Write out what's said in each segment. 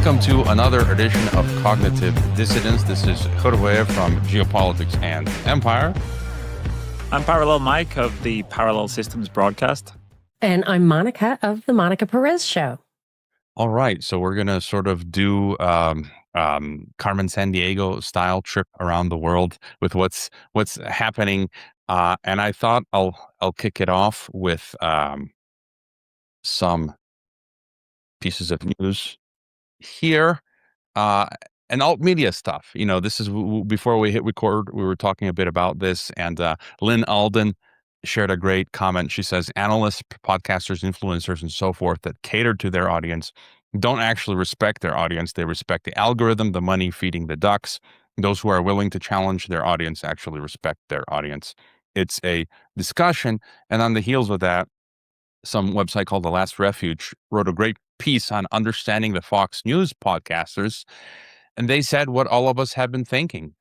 welcome to another edition of Cognitive Dissidents. This is Jorge from Geopolitics and Empire. I'm Parallel Mike of the Parallel Systems broadcast. And I'm Monica of the Monica Perez Show. All right, so we're going to sort of do Carmen Sandiego style trip around the world with what's happening. And I thought I'll kick it off with some pieces of news here. And alt media stuff. You know, this is before we hit record, we were talking a bit about this, and Lynn Alden shared a great comment. She says, analysts, podcasters, influencers, and so forth that cater to their audience don't actually respect their audience. They respect the algorithm, the money feeding the ducks. Those who are willing to challenge their audience actually respect their audience. It's a discussion. And on the heels of that, some website called The Last Refuge wrote a great piece on understanding the Fox News podcasters. And they said what all of us have been thinking.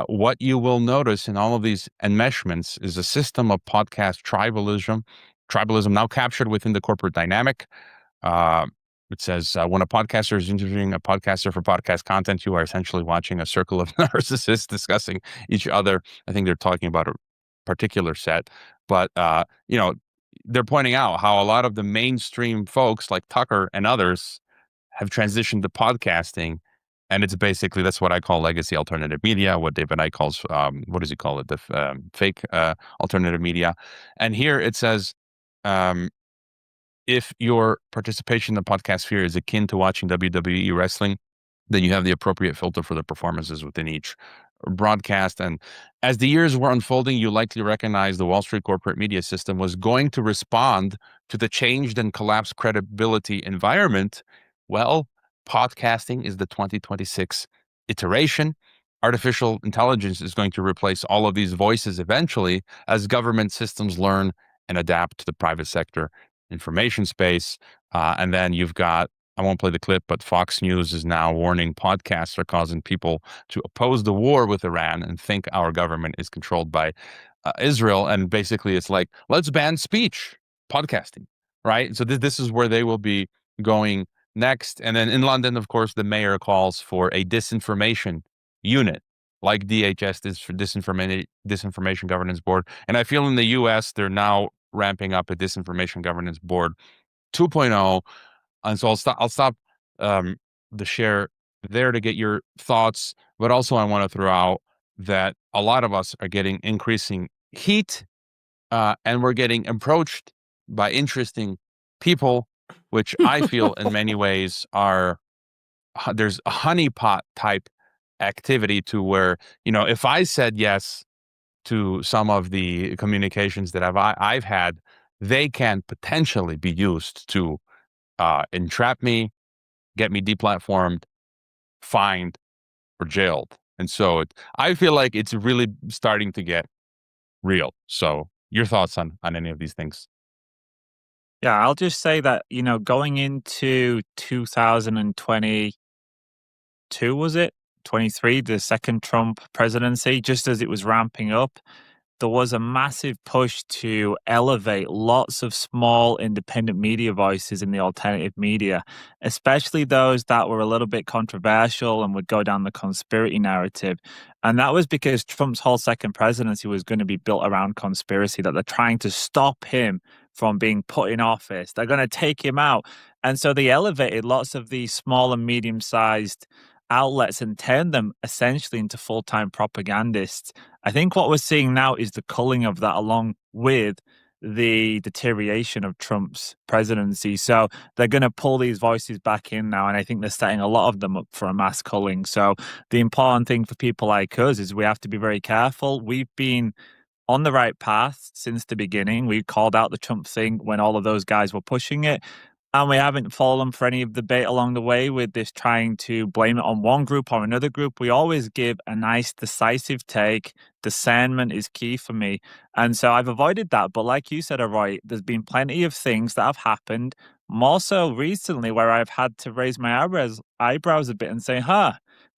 What you will notice in all of these enmeshments is a system of podcast tribalism now captured within the corporate dynamic. It says, when a podcaster is interviewing a podcaster for podcast content, you are essentially watching a circle of narcissists discussing each other. I think they're talking about a particular set. But, they're pointing out how a lot of the mainstream folks like Tucker and others have transitioned to podcasting. And it's basically, that's what I call legacy alternative media, what David Icke calls, what does he call it? The fake alternative media. And here it says, if your participation in the podcast sphere is akin to watching WWE wrestling, then you have the appropriate filter for the performances within each broadcast. And as the years were unfolding, you likely recognize the Wall Street corporate media system was going to respond to the changed and collapsed credibility environment. Well, podcasting is the 2026 iteration. Artificial intelligence is going to replace all of these voices eventually as government systems learn and adapt to the private sector information space. And then you've got, I won't play the clip, but Fox News is now warning podcasts are causing people to oppose the war with Iran and think our government is controlled by Israel. And basically it's like, let's ban speech, podcasting, right? So this is where they will be going next. And then in London, of course, the mayor calls for a disinformation unit, like DHS is for Disinformation Governance Board. And I feel in the US, they're now ramping up a Disinformation Governance Board 2.0. And so I'll stop the share there to get your thoughts. But also I want to throw out that a lot of us are getting increasing heat and we're getting approached by interesting people, which I feel in many ways there's a honeypot type activity to where, if I said yes to some of the communications that I've had, they can potentially be used to entrap me, get me deplatformed, fined, or jailed. And so I feel like it's really starting to get real. So your thoughts on any of these things? Yeah, I'll just say that, going into 2022, was it? 23, the second Trump presidency, just as it was ramping up, there was a massive push to elevate lots of small independent media voices in the alternative media, especially those that were a little bit controversial and would go down the conspiracy narrative. And that was because Trump's whole second presidency was going to be built around conspiracy, that they're trying to stop him from being put in office. They're going to take him out. And so they elevated lots of these small and medium-sized outlets and turned them essentially into full-time propagandists. I think what we're seeing now is the culling of that along with the deterioration of Trump's presidency. So they're going to pull these voices back in now, and I think they're setting a lot of them up for a mass culling. So the important thing for people like us is we have to be very careful. We've been on the right path since the beginning. We called out the Trump thing when all of those guys were pushing it. And we haven't fallen for any of the bait along the way with this trying to blame it on one group or another group. We always give a nice, decisive take. Discernment is key for me. And so I've avoided that. But like you said, Roy, there's been plenty of things that have happened, more so recently, where I've had to raise my eyebrows a bit and say,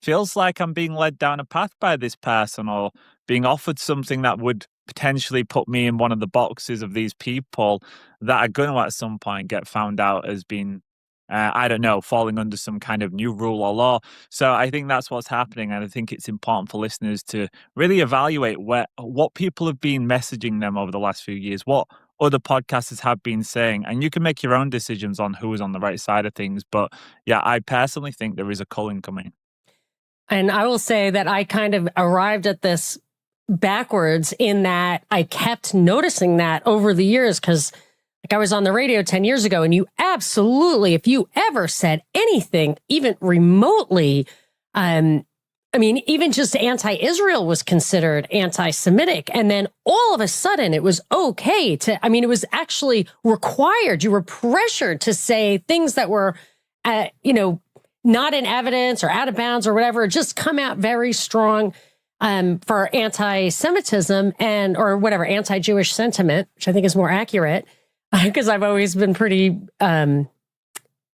feels like I'm being led down a path by this person, or being offered something that would potentially put me in one of the boxes of these people that are going to at some point get found out as being I don't know, falling under some kind of new rule or law. So I think that's what's happening, and I think it's important for listeners to really evaluate what people have been messaging them over the last few years, what other podcasters have been saying, and you can make your own decisions on who is on the right side of things. But yeah, I personally think there is a culling coming. And I will say that I kind of arrived at this backwards in that I kept noticing that over the years, because like I was on the radio 10 years ago, and you absolutely, if you ever said anything, even remotely, I mean, even just anti-Israel was considered anti-Semitic. And then all of a sudden it was okay to, I mean, it was actually required. You were pressured to say things that were, not in evidence or out of bounds or whatever, just come out very strong for anti-Semitism or whatever, anti-Jewish sentiment, which I think is more accurate, because I've always been pretty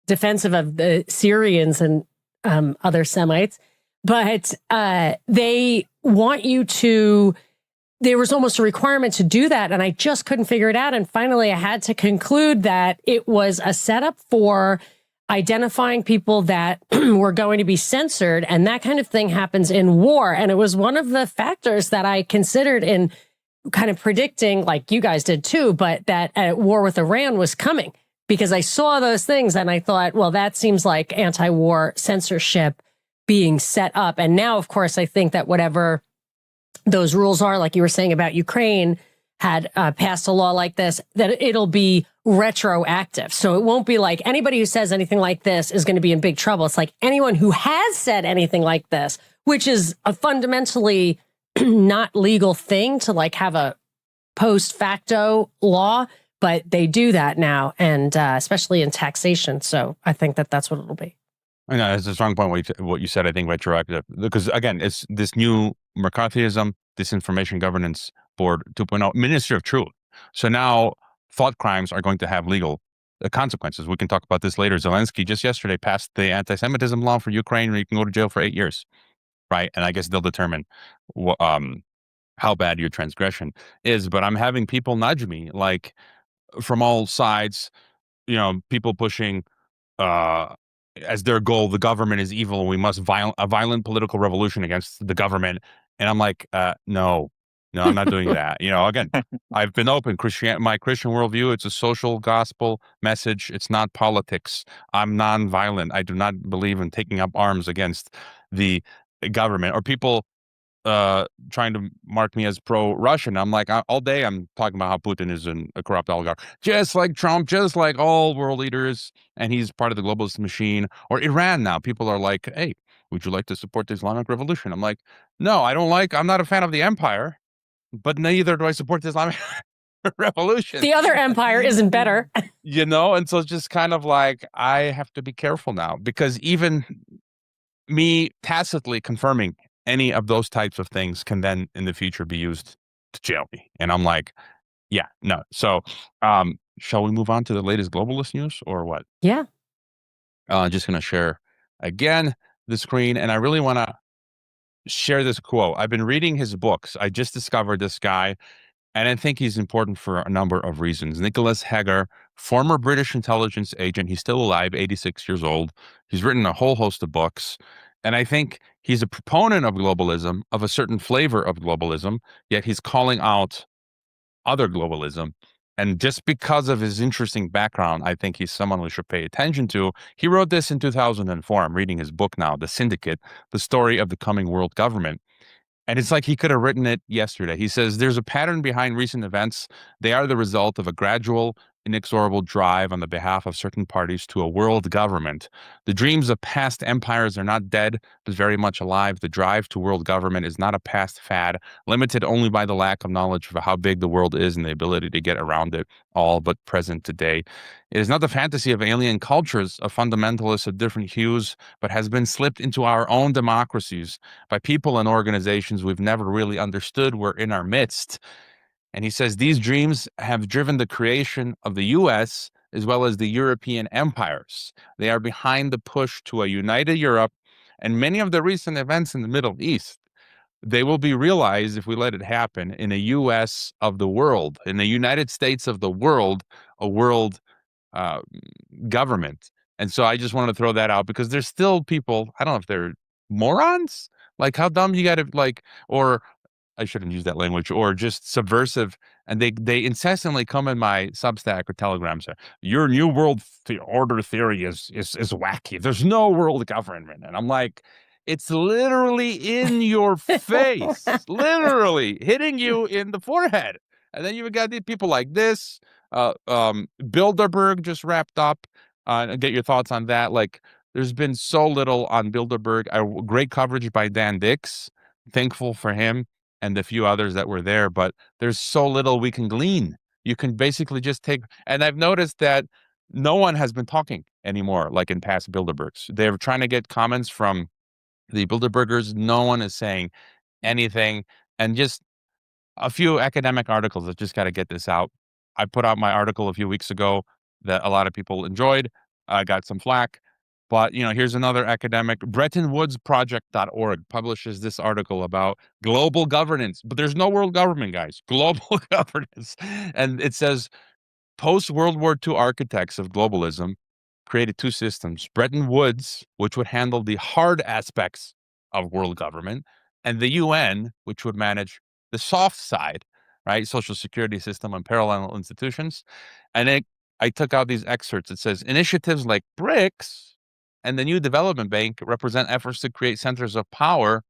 defensive of the Syrians and other Semites. But they want you to, there was almost a requirement to do that. And I just couldn't figure it out. And finally, I had to conclude that it was a setup for identifying people that were going to be censored. And that kind of thing happens in war. And it was one of the factors that I considered in kind of predicting, like you guys did too, but that war with Iran was coming, because I saw those things and I thought, well, that seems like anti-war censorship being set up. And now, of course, I think that whatever those rules are, like you were saying about Ukraine, had passed a law like this, that it'll be retroactive. So it won't be like anybody who says anything like this is going to be in big trouble. It's like anyone who has said anything like this, which is a fundamentally not legal thing to like have a post facto law, but they do that now, and especially in taxation. So I think that that's what it'll be. I know it's a strong point what you said. I think retroactive, because again, it's this new McCarthyism, Disinformation Governance Board 2.0, Ministry of Truth. So now thought crimes are going to have legal consequences. We can talk about this later. Zelensky just yesterday passed the anti-Semitism law for Ukraine, where you can go to jail for 8 years, right? And I guess they'll determine how bad your transgression is. But I'm having people nudge me, like from all sides, people pushing as their goal, the government is evil and we must a violent political revolution against the government. And I'm like, no, I'm not doing that. Again, I've been open. My Christian worldview, it's a social gospel message. It's not politics. I'm nonviolent. I do not believe in taking up arms against the government, or people trying to mark me as pro-Russian. I'm like, all day I'm talking about how Putin is a corrupt oligarch, just like Trump, just like all world leaders, and he's part of the globalist machine. Or Iran now, people are like, hey, would you like to support the Islamic Revolution? I'm like, no, I'm not a fan of the empire, but neither do I support the Islamic Revolution. The other empire isn't better. And so it's just kind of like, I have to be careful now, because even me tacitly confirming any of those types of things can then in the future be used to jail me. And I'm like, yeah, no. So shall we move on to the latest globalist news or what? Yeah. Just going to share again the screen. And I really want to share this quote. I've been reading his books. I just discovered this guy, and I think he's important for a number of reasons. Nicholas Heger, former British intelligence agent. He's still alive, 86 years old. He's written a whole host of books. And I think he's a proponent of globalism, of a certain flavor of globalism, yet he's calling out other globalism. And just because of his interesting background, I think he's someone we should pay attention to. He wrote this in 2004. I'm reading his book now, The Syndicate, The Story of the Coming World Government. And it's like he could have written it yesterday. He says, there's a pattern behind recent events. They are the result of a gradual, inexorable drive on the behalf of certain parties to a world government. The dreams of past empires are not dead, but very much alive. The drive to world government is not a past fad, limited only by the lack of knowledge of how big the world is and the ability to get around it all, but present today. It is not the fantasy of alien cultures, of fundamentalists of different hues, but has been slipped into our own democracies by people and organizations we've never really understood were in our midst. And he says these dreams have driven the creation of the U.S. as well as the European empires. They are behind the push to a united Europe and many of the recent events in the Middle East. They will be realized if we let it happen in a U.S. of the world, in the United States of the world, a world government. And so I just wanted to throw that out because there's still people, I don't know if they're morons, like how dumb you got to like, or I shouldn't use that language, or just subversive. And they incessantly come in my Substack or Telegram say, your new world order theory is wacky. There's no world government. And I'm like, it's literally in your face, literally hitting you in the forehead. And then you've got these people like this. Bilderberg just wrapped up. Get your thoughts on that. Like, there's been so little on Bilderberg. Great coverage by Dan Dix. Thankful for him and the few others that were there, but there's so little we can glean. You can basically just take, and I've noticed that no one has been talking anymore, like in past Bilderbergs. They're trying to get comments from the Bilderbergers. No one is saying anything, and just a few academic articles that just got to get this out. I put out my article a few weeks ago that a lot of people enjoyed. I got some flack. But, here's another academic. BrettonWoodsProject.org publishes this article about global governance. But there's no world government, guys. Global governance. And it says, post-World War II architects of globalism created two systems. Bretton Woods, which would handle the hard aspects of world government, and the UN, which would manage the soft side, right? Social security system and parallel institutions. And I took out these excerpts. It says, initiatives like BRICS and the New Development Bank represent efforts to create centers of power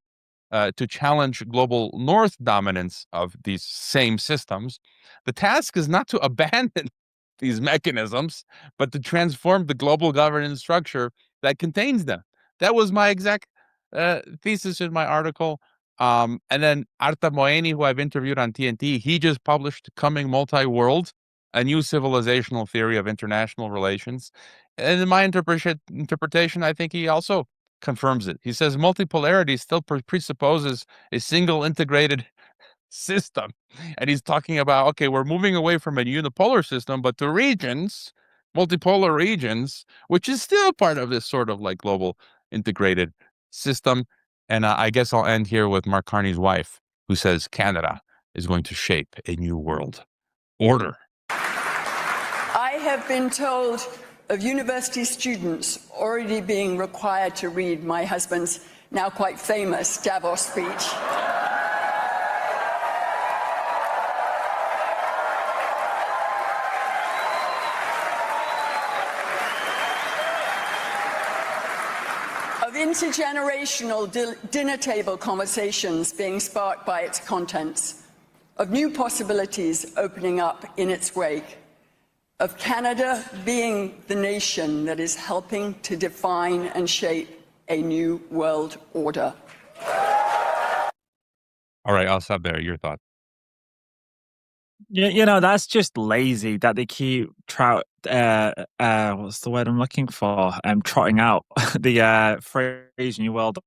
to challenge global North dominance of these same systems. The task is not to abandon these mechanisms, but to transform the global governance structure that contains them. That was my exact thesis in my article. And then Arta Moeni, who I've interviewed on TNT, he just published Coming Multi-World, a new civilizational theory of international relations. And in my interpretation, I think he also confirms it. He says multipolarity still presupposes a single integrated system. And he's talking about, okay, we're moving away from a unipolar system, but to regions, multipolar regions, which is still part of this sort of like global integrated system. And I guess I'll end here with Mark Carney's wife, who says Canada is going to shape a new world order. I have been told of university students already being required to read my husband's now quite famous Davos speech. Of intergenerational dinner table conversations being sparked by its contents, of new possibilities opening up in its wake, of Canada being the nation that is helping to define and shape a new world order. All right, I'll stop there. Your thoughts? Yeah, that's just lazy that they keep what's the word I'm looking for? Trotting out the phrase New World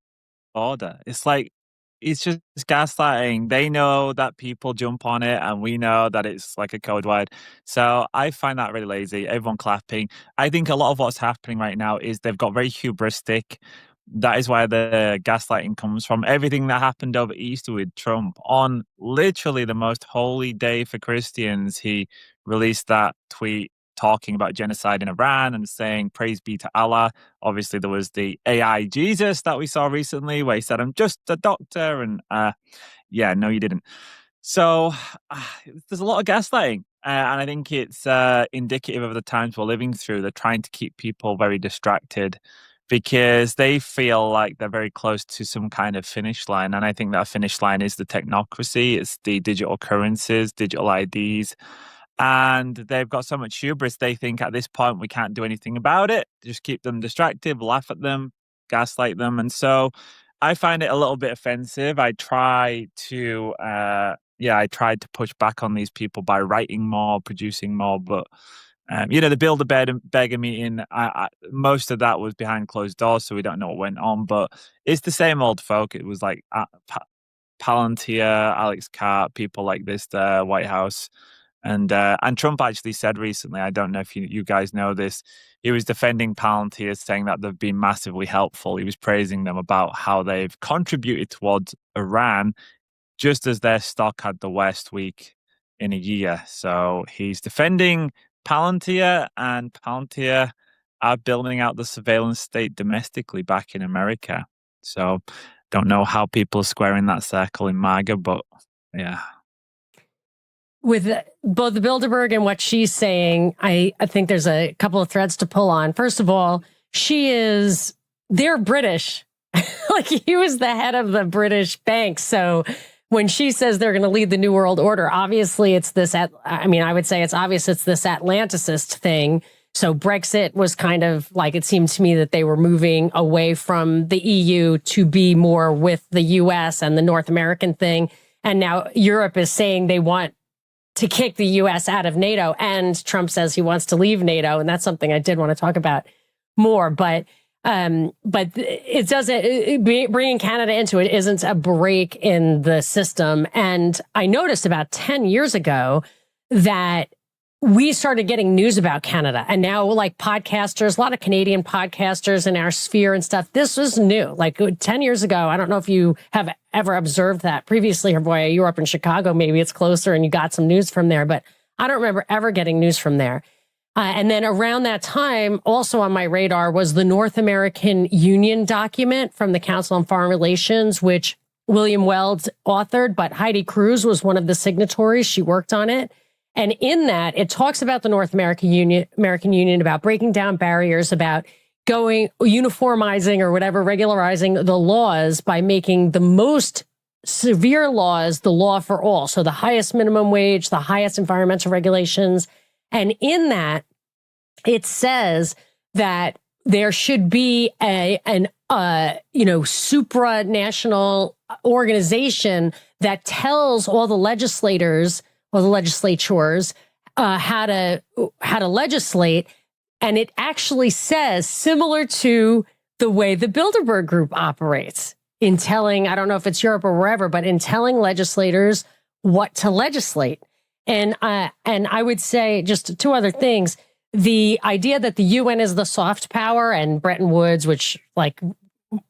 Order. It's like, it's just gaslighting. They know that people jump on it, and we know that it's like a code word. So I find that really lazy. Everyone clapping. I think a lot of what's happening right now is they've got very hubristic. That is where the gaslighting comes from. Everything that happened over Easter with Trump, on literally the most holy day for Christians, he released that tweet talking about genocide in Iran and saying, praise be to Allah. Obviously, there was the AI Jesus that we saw recently where he said, I'm just a doctor. And yeah, no, you didn't. So there's a lot of gaslighting. And I think it's indicative of the times we're living through. They're trying to keep people very distracted because they feel like they're very close to some kind of finish line. And I think that finish line is the technocracy. It's the digital currencies, digital IDs. And they've got so much hubris, they think at this point we can't do anything about it. Just keep them distracted, laugh at them, gaslight them. And so I find it a little bit offensive. I tried to push back on these people by writing more, producing more. But, the Build a Beggar meeting, most of that was behind closed doors, so we don't know what went on. But it's the same old folk. It was like Palantir, Alex Carr, people like this, the White House. And Trump actually said recently, I don't know if you guys know this, he was defending Palantir, saying that they've been massively helpful. He was praising them about how they've contributed towards Iran, just as their stock had the worst week in a year. So he's defending Palantir, and Palantir, are building out the surveillance state domestically back in America. So don't know how people are squaring that circle in MAGA, but yeah. With both the Bilderberg and what she's saying, I think there's a couple of threads to pull on. First of all, they're British. Like, he was the head of the British bank. So when she says they're going to lead the New World Order, obviously it's this, I would say it's obvious it's this Atlanticist thing. So Brexit was kind of like, it seemed to me that they were moving away from the EU to be more with the US and the North American thing. And now Europe is saying they want to kick the U.S. out of NATO, and Trump says he wants to leave NATO, and that's something I did want to talk about more. But it doesn't, bringing Canada into it isn't a break in the system. And I noticed about 10 years ago that we started getting news about Canada, and now like podcasters, a lot of Canadian podcasters in our sphere and stuff. This was new. Like 10 years ago, I don't know if you have ever observed that previously, Herboya, you were up in Chicago, maybe it's closer and you got some news from there, but I don't remember ever getting news from there. And then around that time, also on my radar was the North American Union document from the Council on Foreign Relations, which William Weld authored, but Heidi Cruz was one of the signatories. She worked on it. And in that, it talks about the North American Union, about breaking down barriers, about uniformizing or whatever, regularizing the laws by making the most severe laws the law for all. So the highest minimum wage, the highest environmental regulations. And in that, it says that there should be an supranational organization that tells all the legislators or the legislatures how to legislate. And it actually says, similar to the way the Bilderberg Group operates, in telling, I don't know if it's Europe or wherever, but in telling legislators what to legislate. And I would say just two other things. The idea that the UN is the soft power and Bretton Woods, which like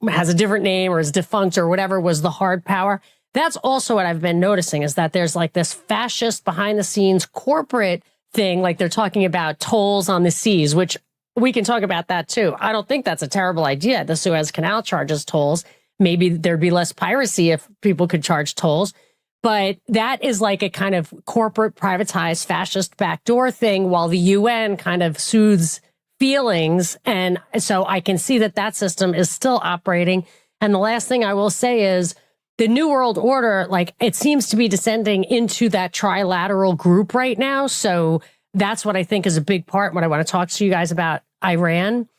has a different name or is defunct or whatever, was the hard power. That's also what I've been noticing, is that there's like this fascist behind the scenes corporate thing. Like they're talking about tolls on the seas, which we can talk about that too. I don't think that's a terrible idea. The Suez Canal charges tolls. Maybe there'd be less piracy if people could charge tolls. But that is like a kind of corporate, privatized, fascist backdoor thing, while the UN kind of soothes feelings. And so I can see that system is still operating. And the last thing I will say is the New World Order, like it seems to be descending into that trilateral group right now. So that's what I think is a big part when I want to talk to you guys about Iran.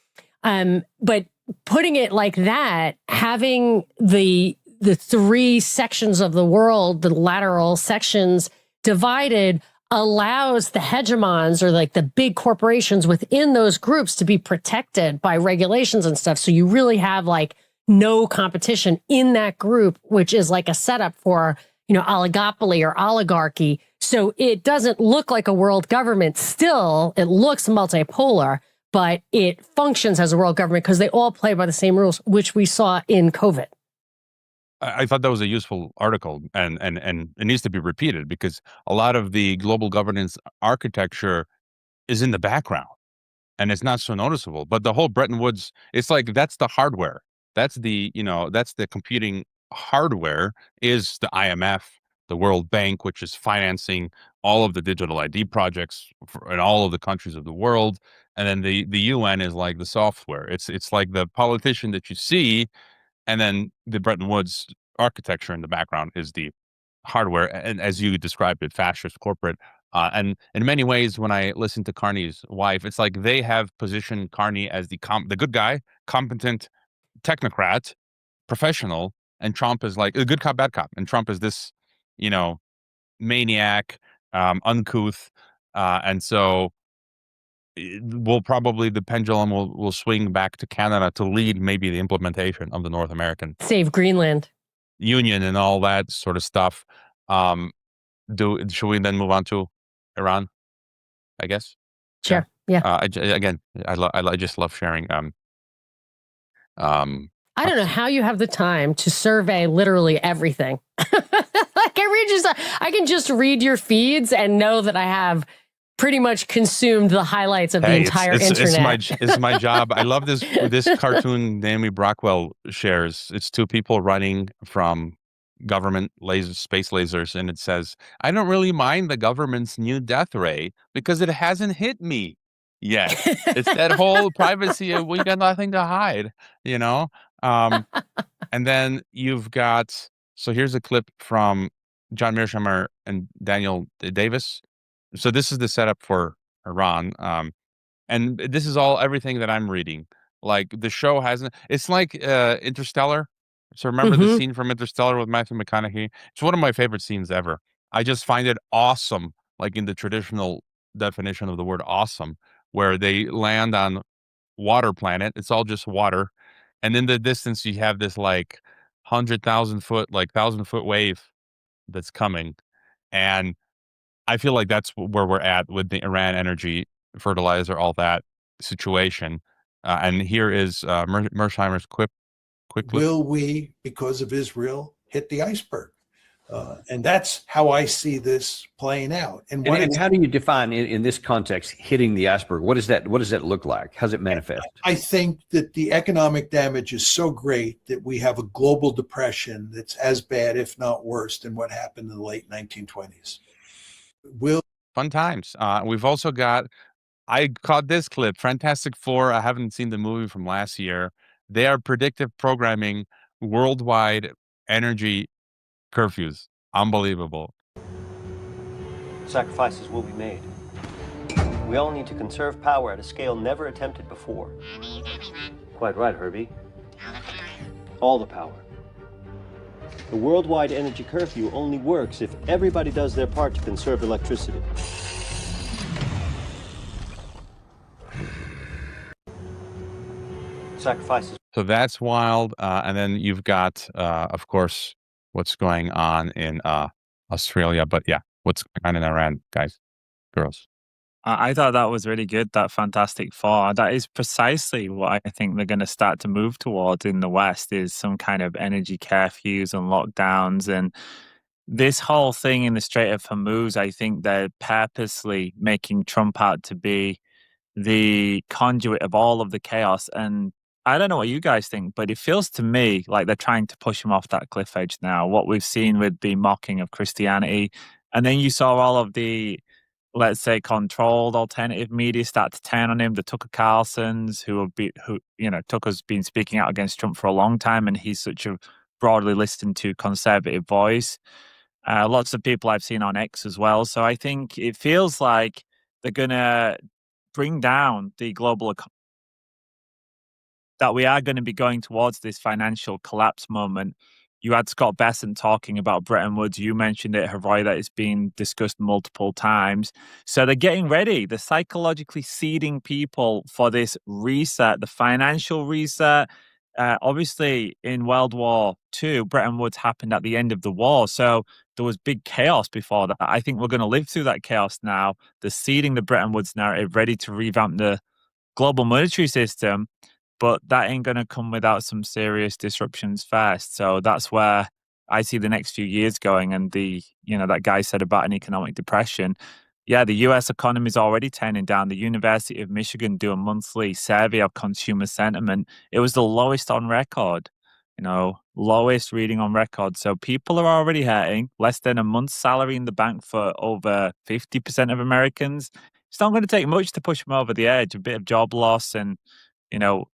But putting it like that, having the three sections of the world, the lateral sections divided, allows the hegemons or like the big corporations within those groups to be protected by regulations and stuff. So you really have like no competition in that group, which is like a setup for, oligopoly or oligarchy. So it doesn't look like a world government. Still, it looks multipolar, but it functions as a world government because they all play by the same rules, which we saw in COVID. I thought that was a useful article, and it needs to be repeated because a lot of the global governance architecture is in the background and it's not so noticeable. But the whole Bretton Woods, it's like that's the hardware. That's the computing hardware is the IMF, the World Bank, which is financing all of the digital ID projects in all of the countries of the world. And then the UN is like the software. It's like the politician that you see. And then the Bretton Woods architecture in the background is the hardware. And as you described it, fascist corporate. And in many ways, when I listen to Carney's wife, it's like they have positioned Carney as the good guy, competent technocrat, professional. And Trump is like a good cop, bad cop. And Trump is this, maniac, uncouth. And so the pendulum will swing back to Canada to lead maybe the implementation of the North American Save Greenland Union and all that sort of stuff. Should we then move on to Iran? I guess. Sure. Yeah. I just love sharing. I don't know how you have the time to survey literally everything. Like I can just read your feeds and know that I have pretty much consumed the highlights of the entire internet. It's my job. I love this cartoon Naomi Brockwell shares. It's two people running from government space lasers, and it says, "I don't really mind the government's new death ray because it hasn't hit me yet." It's that whole privacy of we got nothing to hide, you know. And then you've got, so here's a clip from John Mearsheimer and Daniel Davis. So this is the setup for Iran. And this is everything that I'm reading. Like the show hasn't, it's like Interstellar. So remember the scene from Interstellar with Matthew McConaughey? It's one of my favorite scenes ever. I just find it awesome, like in the traditional definition of the word awesome, where they land on water planet. It's all just water. And in the distance, you have this like 100,000 foot, like 1,000 foot wave that's coming. And I feel like that's where we're at with the Iran energy, fertilizer, all that situation. And here is Mersheimer's quick clip. Will we, because of Israel, hit the iceberg? And that's how I see this playing out. And how do you define in this context hitting the iceberg? What does that look like? How does it manifest? I think that the economic damage is so great that we have a global depression that's as bad, if not worse, than what happened in the late 1920s. Fun times. We've also got, I caught this clip, Fantastic Four. I haven't seen the movie from last year. They are predictive programming worldwide energy curfews. Unbelievable. Sacrifices will be made. We all need to conserve power at a scale never attempted before. Quite right, Herbie. All the power. The worldwide energy curfew only works if everybody does their part to conserve electricity. Sacrifices. So that's wild. And then you've got, of course, what's going on in Australia. But yeah, what's going on in Iran, guys, girls? I thought that was really good, that Fantastic Four. That is precisely what I think they're going to start to move towards in the West, is some kind of energy curfews and lockdowns. And this whole thing in the Strait of Hormuz, I think they're purposely making Trump out to be the conduit of all of the chaos. And I don't know what you guys think, but it feels to me like they're trying to push him off that cliff edge now. What we've seen with the mocking of Christianity, and then you saw all of the, let's say, controlled alternative media start to turn on him. The Tucker Carlsons, Tucker's been speaking out against Trump for a long time, and he's such a broadly listened to conservative voice. Lots of people I've seen on X as well. So I think it feels like they're going to bring down the global economy, that we are going to be going towards this financial collapse moment. You had Scott Bessent talking about Bretton Woods. You mentioned it, Haroy, that it's been discussed multiple times. So they're getting ready. They're psychologically seeding people for this reset, the financial reset. Obviously, in World War II, Bretton Woods happened at the end of the war. So there was big chaos before that. I think we're going to live through that chaos now. They're seeding the Bretton Woods narrative, ready to revamp the global monetary system. But that ain't going to come without some serious disruptions first. So that's where I see the next few years going. And that guy said about an economic depression. Yeah, the US economy is already turning down. The University of Michigan do a monthly survey of consumer sentiment. It was the lowest on record, lowest reading on record. So people are already hurting. Less than a month's salary in the bank for over 50% of Americans. It's not going to take much to push them over the edge. A bit of job loss and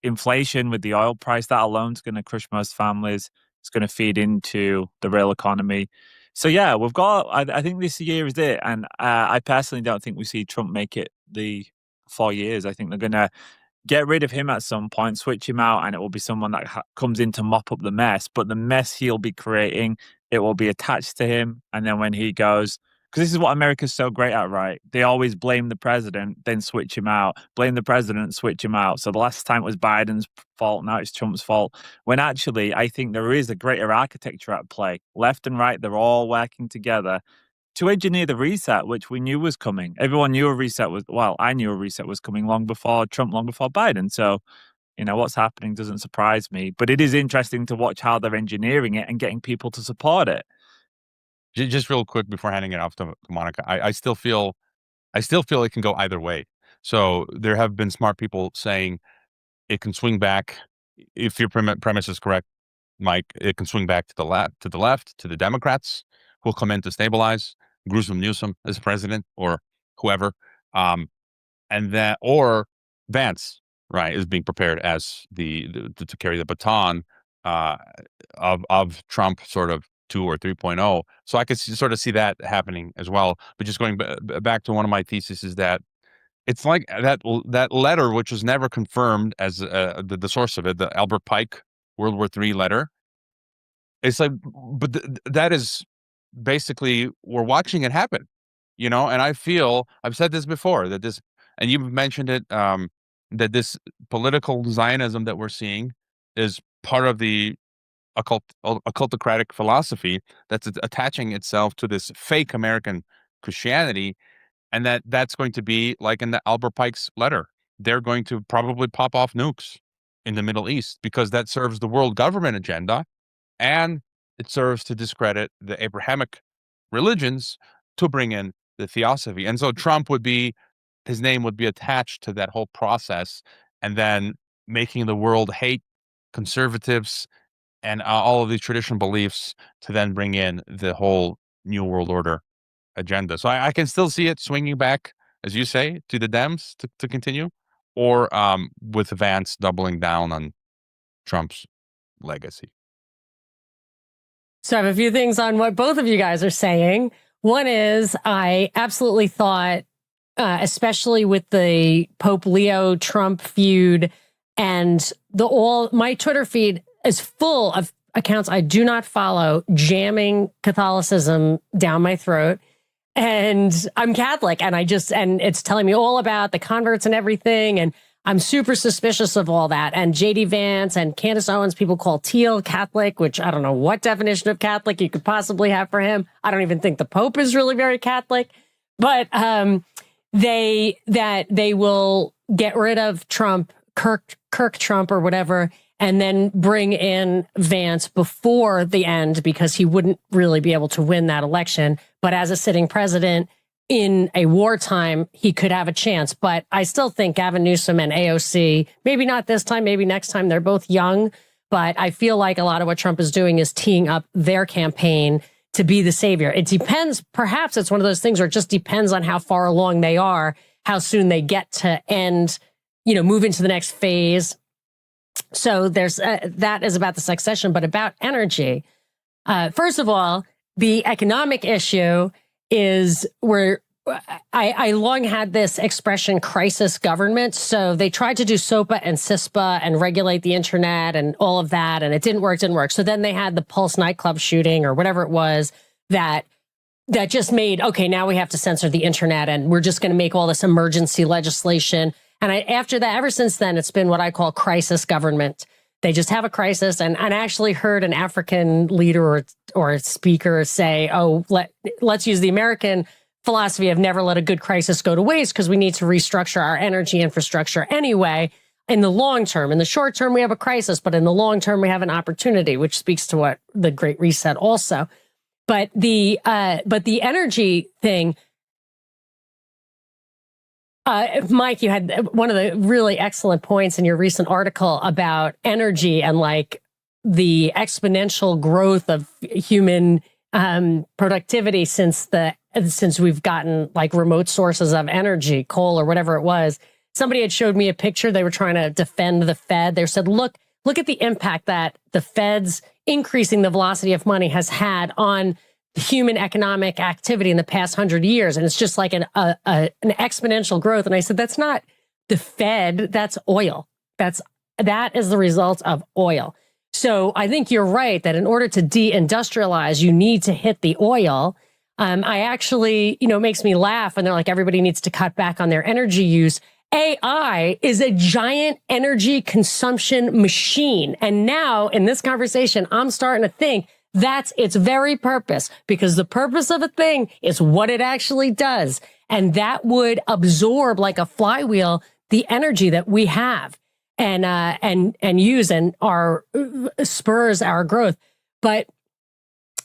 inflation with the oil price, that alone is going to crush most families. It's going to feed into the real economy. So yeah, we've got, I think this year is it. And I personally don't think we see Trump make it the 4 years. I think they're going to get rid of him at some point, switch him out, and it will be someone that comes in to mop up the mess. But the mess he'll be creating, it will be attached to him. And then when he goes, because this is what America's so great at, right? They always blame the president, then switch him out. Blame the president, switch him out. So the last time it was Biden's fault, now it's Trump's fault. When actually, I think there is a greater architecture at play. Left and right, they're all working together to engineer the reset, which we knew was coming. Everyone knew a reset was, I knew a reset was coming long before Trump, long before Biden. So, what's happening doesn't surprise me. But it is interesting to watch how they're engineering it and getting people to support it. Just real quick before handing it off to Monica, I still feel I still feel it can go either way. So there have been smart people saying it can swing back. If your premise is correct, Mike, it can swing back to the left, to the Democrats who will come in to stabilize Newsom as president or whoever. And then, or Vance, right, is being prepared as to carry the baton of Trump sort of 2 or 3.0. So I could sort of see that happening as well. But just going back to one of my theses is that it's like that letter, which was never confirmed as the source of it, the Albert Pike World War III letter. It's like, but that is basically, we're watching it happen, and I feel, I've said this before, that this, and you've mentioned it, that this political Zionism that we're seeing is part of the occultocratic philosophy that's attaching itself to this fake American Christianity, and that's going to be like in the Albert Pike's letter. They're going to probably pop off nukes in the Middle East because that serves the world government agenda, and it serves to discredit the Abrahamic religions to bring in the theosophy. And so Trump his name would be attached to that whole process, and then making the world hate conservatives and all of these traditional beliefs to then bring in the whole New World Order agenda. So I can still see it swinging back, as you say, to the Dems to continue, or with Vance doubling down on Trump's legacy. So I have a few things on what both of you guys are saying. One is, I absolutely thought, especially with the Pope Leo Trump feud, and my Twitter feed is full of accounts I do not follow jamming Catholicism down my throat. And I'm Catholic, and it's telling me all about the converts and everything. And I'm super suspicious of all that. And JD Vance and Candace Owens, people call Teal Catholic, which I don't know what definition of Catholic you could possibly have for him. I don't even think the Pope is really very Catholic. But they will get rid of Trump, Kirk Trump or whatever, and then bring in Vance before the end because he wouldn't really be able to win that election. But as a sitting president in a wartime, he could have a chance. But I still think Gavin Newsom and AOC, maybe not this time, maybe next time, they're both young. But I feel like a lot of what Trump is doing is teeing up their campaign to be the savior. It depends. Perhaps it's one of those things where it just depends on how far along they are, how soon they get to end, move into the next phase. So there's that is about the succession, but about energy. First of all, the economic issue is where I long had this expression crisis government. So they tried to do SOPA and CISPA and regulate the internet and all of that, and it didn't work. So then they had the Pulse nightclub shooting or whatever it was that just made, okay, now we have to censor the internet and we're just going to make all this emergency legislation. And after that, ever since then, it's been what I call crisis government. They just have a crisis. And I actually heard an African leader or speaker say, let's use the American philosophy of never let a good crisis go to waste because we need to restructure our energy infrastructure anyway in the long term. In the short term, we have a crisis, but in the long term, we have an opportunity, which speaks to what the Great Reset also. But the energy thing, Mike, you had one of the really excellent points in your recent article about energy and like the exponential growth of human productivity since we've gotten like remote sources of energy, coal or whatever it was. Somebody had showed me a picture. They were trying to defend the Fed. They said, look at the impact that the Fed's increasing the velocity of money has had on human economic activity in the past 100 years. And it's just like an exponential growth. And I said, that's not the Fed, that's oil. That is the result of oil. So I think you're right that in order to deindustrialize, you need to hit the oil. I actually, it makes me laugh when they're like, everybody needs to cut back on their energy use. AI is a giant energy consumption machine. And now in this conversation, I'm starting to think that's its very purpose, because the purpose of a thing is what it actually does. And that would absorb like a flywheel, the energy that we have and use and spurs our growth. But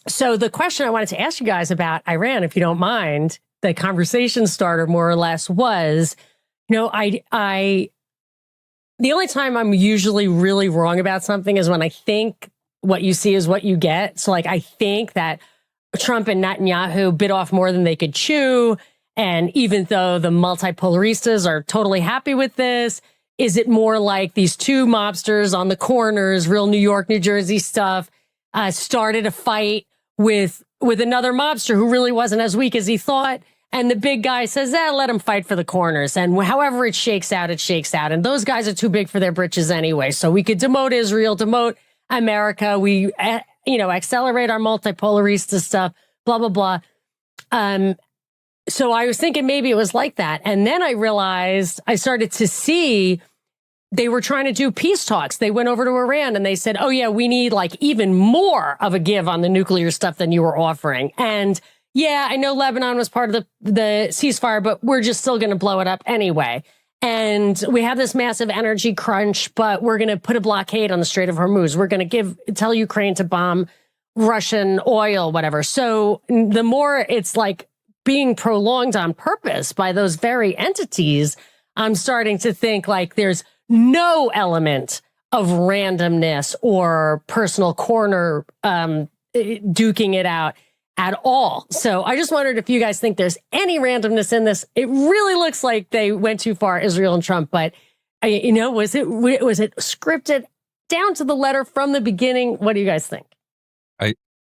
so the question I wanted to ask you guys about Iran, if you don't mind, the conversation starter more or less was, I the only time I'm usually really wrong about something is when I think what you see is what you get. So like, I think that Trump and Netanyahu bit off more than they could chew. And even though the multipolaristas are totally happy with this, is it more like these two mobsters on the corners, real New York, New Jersey stuff, started a fight with another mobster who really wasn't as weak as he thought? And the big guy says, let him fight for the corners. And however it shakes out, it shakes out. And those guys are too big for their britches anyway. So we could demote Israel, demote America. We, accelerate our multipolarista stuff, blah, blah, blah. So I was thinking maybe it was like that. And then I realized I started to see they were trying to do peace talks. They went over to Iran and they said, oh, yeah, we need like even more of a give on the nuclear stuff than you were offering. And yeah, I know Lebanon was part of the ceasefire, but we're just still going to blow it up anyway. And we have this massive energy crunch, but we're going to put a blockade on the Strait of Hormuz. We're going to tell Ukraine to bomb Russian oil, whatever. So the more it's like being prolonged on purpose by those very entities, I'm starting to think like there's no element of randomness or personal corner duking it out at all. So I just wondered if you guys think there's any randomness in this. It really looks like they went too far, Israel and Trump, but was it scripted down to the letter from the beginning? What do you guys think?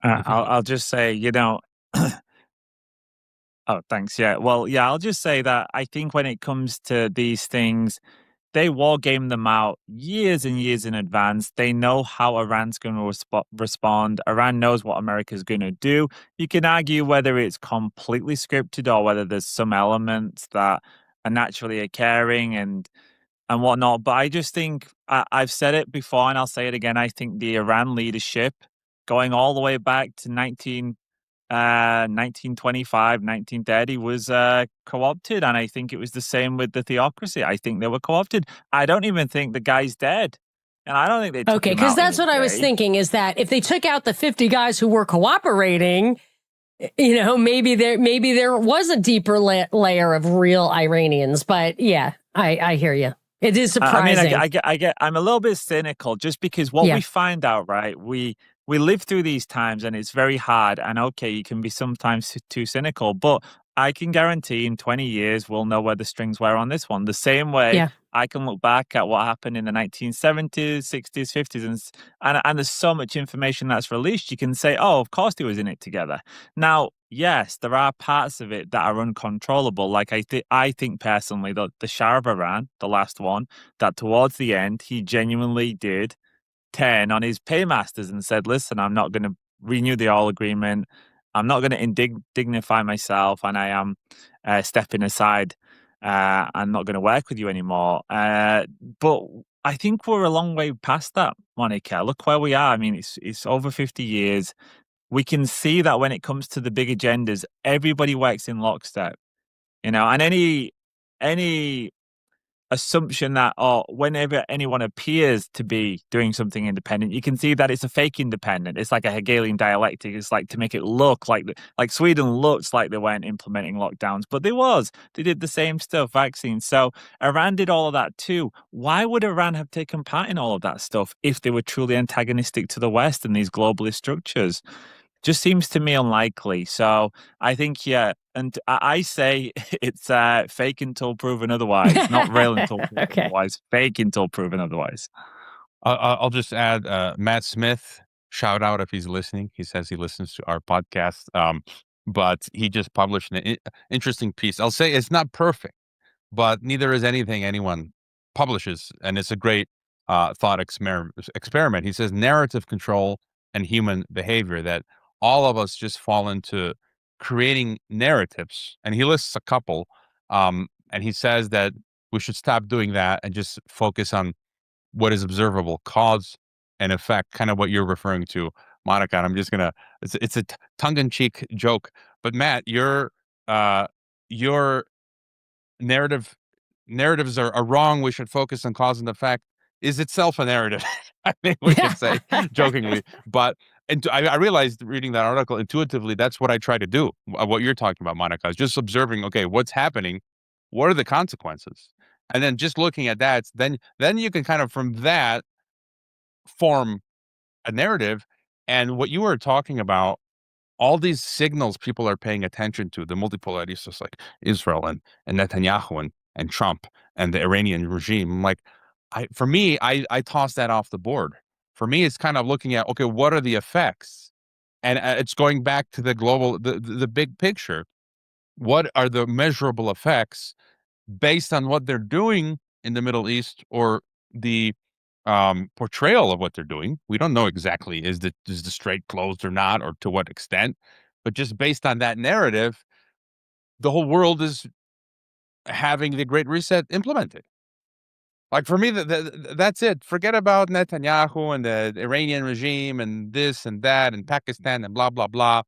I'll just say, oh, thanks. Yeah. Well, yeah, I'll just say that I think when it comes to these things, they war game them out years and years in advance. They know how Iran's going to respond. Iran knows what America's going to do. You can argue whether it's completely scripted or whether there's some elements that are naturally occurring and whatnot. But I just think I've said it before and I'll say it again. I think the Iran leadership going all the way back to 1925, 1930 was co-opted. And I think it was the same with the theocracy. I think they were co-opted. I don't even think the guy's dead. And I don't think they took Okay, him because out that's in what a I was day. thinking is that if they took out the 50 guys who were cooperating, maybe there was a deeper layer of real Iranians. But yeah, I hear you. It is surprising. I'm a little bit cynical just because what we find out, right? We live through these times and it's very hard. And okay, you can be sometimes too cynical, but I can guarantee in 20 years, we'll know where the strings were on this one. The same way I can look back at what happened in the 1970s, 60s, 50s, and there's so much information that's released. You can say, oh, of course they was in it together. Now, yes, there are parts of it that are uncontrollable. Like I think personally, the Shah of Iran, the last one, that towards the end, he genuinely did turn on his paymasters and said, listen, I'm not going to renew the oil agreement. I'm not going to dignify myself, and I am stepping aside. I'm not going to work with you anymore. But I think we're a long way past that, Monica. Look where we are. I mean, it's over 50 years. We can see that when it comes to the big agendas, everybody works in lockstep. And any assumption that whenever anyone appears to be doing something independent, you can see that it's a fake independent. It's like a Hegelian dialectic. It's like to make it look like Sweden looks like they weren't implementing lockdowns, but they did the same stuff, vaccines. So Iran did all of that too. Why would Iran have taken part in all of that stuff if they were truly antagonistic to the West and these globalist structures? Just seems to me unlikely. So I think, and I say it's fake until proven otherwise, not real until proven otherwise, fake until proven otherwise. I'll just add Matt Smith, shout out if he's listening. He says he listens to our podcast, but he just published an interesting piece. I'll say it's not perfect, but neither is anything anyone publishes, and it's a great thought experiment. He says narrative control and human behavior, that all of us just fall into creating narratives, and he lists a couple, and he says that we should stop doing that and just focus on what is observable, cause and effect, kind of what you're referring to, Monica. And I'm just gonna, it's a tongue-in-cheek joke, but Matt, your narratives are wrong. We should focus on cause and effect is itself a narrative. I think we could say jokingly, but And I realized reading that article intuitively, that's what I try to do. What you're talking about, Monica, is just observing, okay, what's happening? What are the consequences? And then just looking at that, then you can kind of from that form a narrative. And what you were talking about, all these signals people are paying attention to, the multipolarities, just like Israel and Netanyahu and Trump and the Iranian regime. Like, for me, I toss that off the board. For me, it's kind of looking at, okay, what are the effects? And it's going back to the global, the big picture. What are the measurable effects based on what they're doing in the Middle East, or the portrayal of what they're doing? We don't know exactly is the strait closed or not, or to what extent, but just based on that narrative, the whole world is having the Great Reset implemented. Like, for me, that's it. Forget about Netanyahu and the Iranian regime and this and that and Pakistan and blah, blah, blah.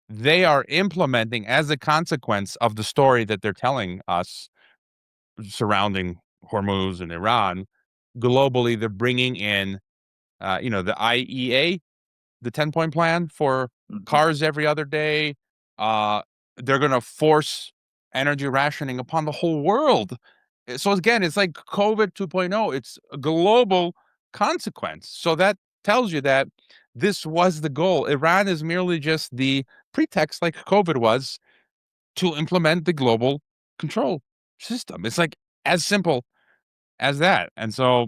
They are implementing, as a consequence of the story that they're telling us surrounding Hormuz and Iran, globally, they're bringing in, the IEA, the 10-point plan for cars every other day. They're going to force energy rationing upon the whole world. So again, it's like COVID 2.0. It's a global consequence. So that tells you that this was the goal. Iran is merely just the pretext, like COVID was, to implement the global control system. It's like as simple as that. And so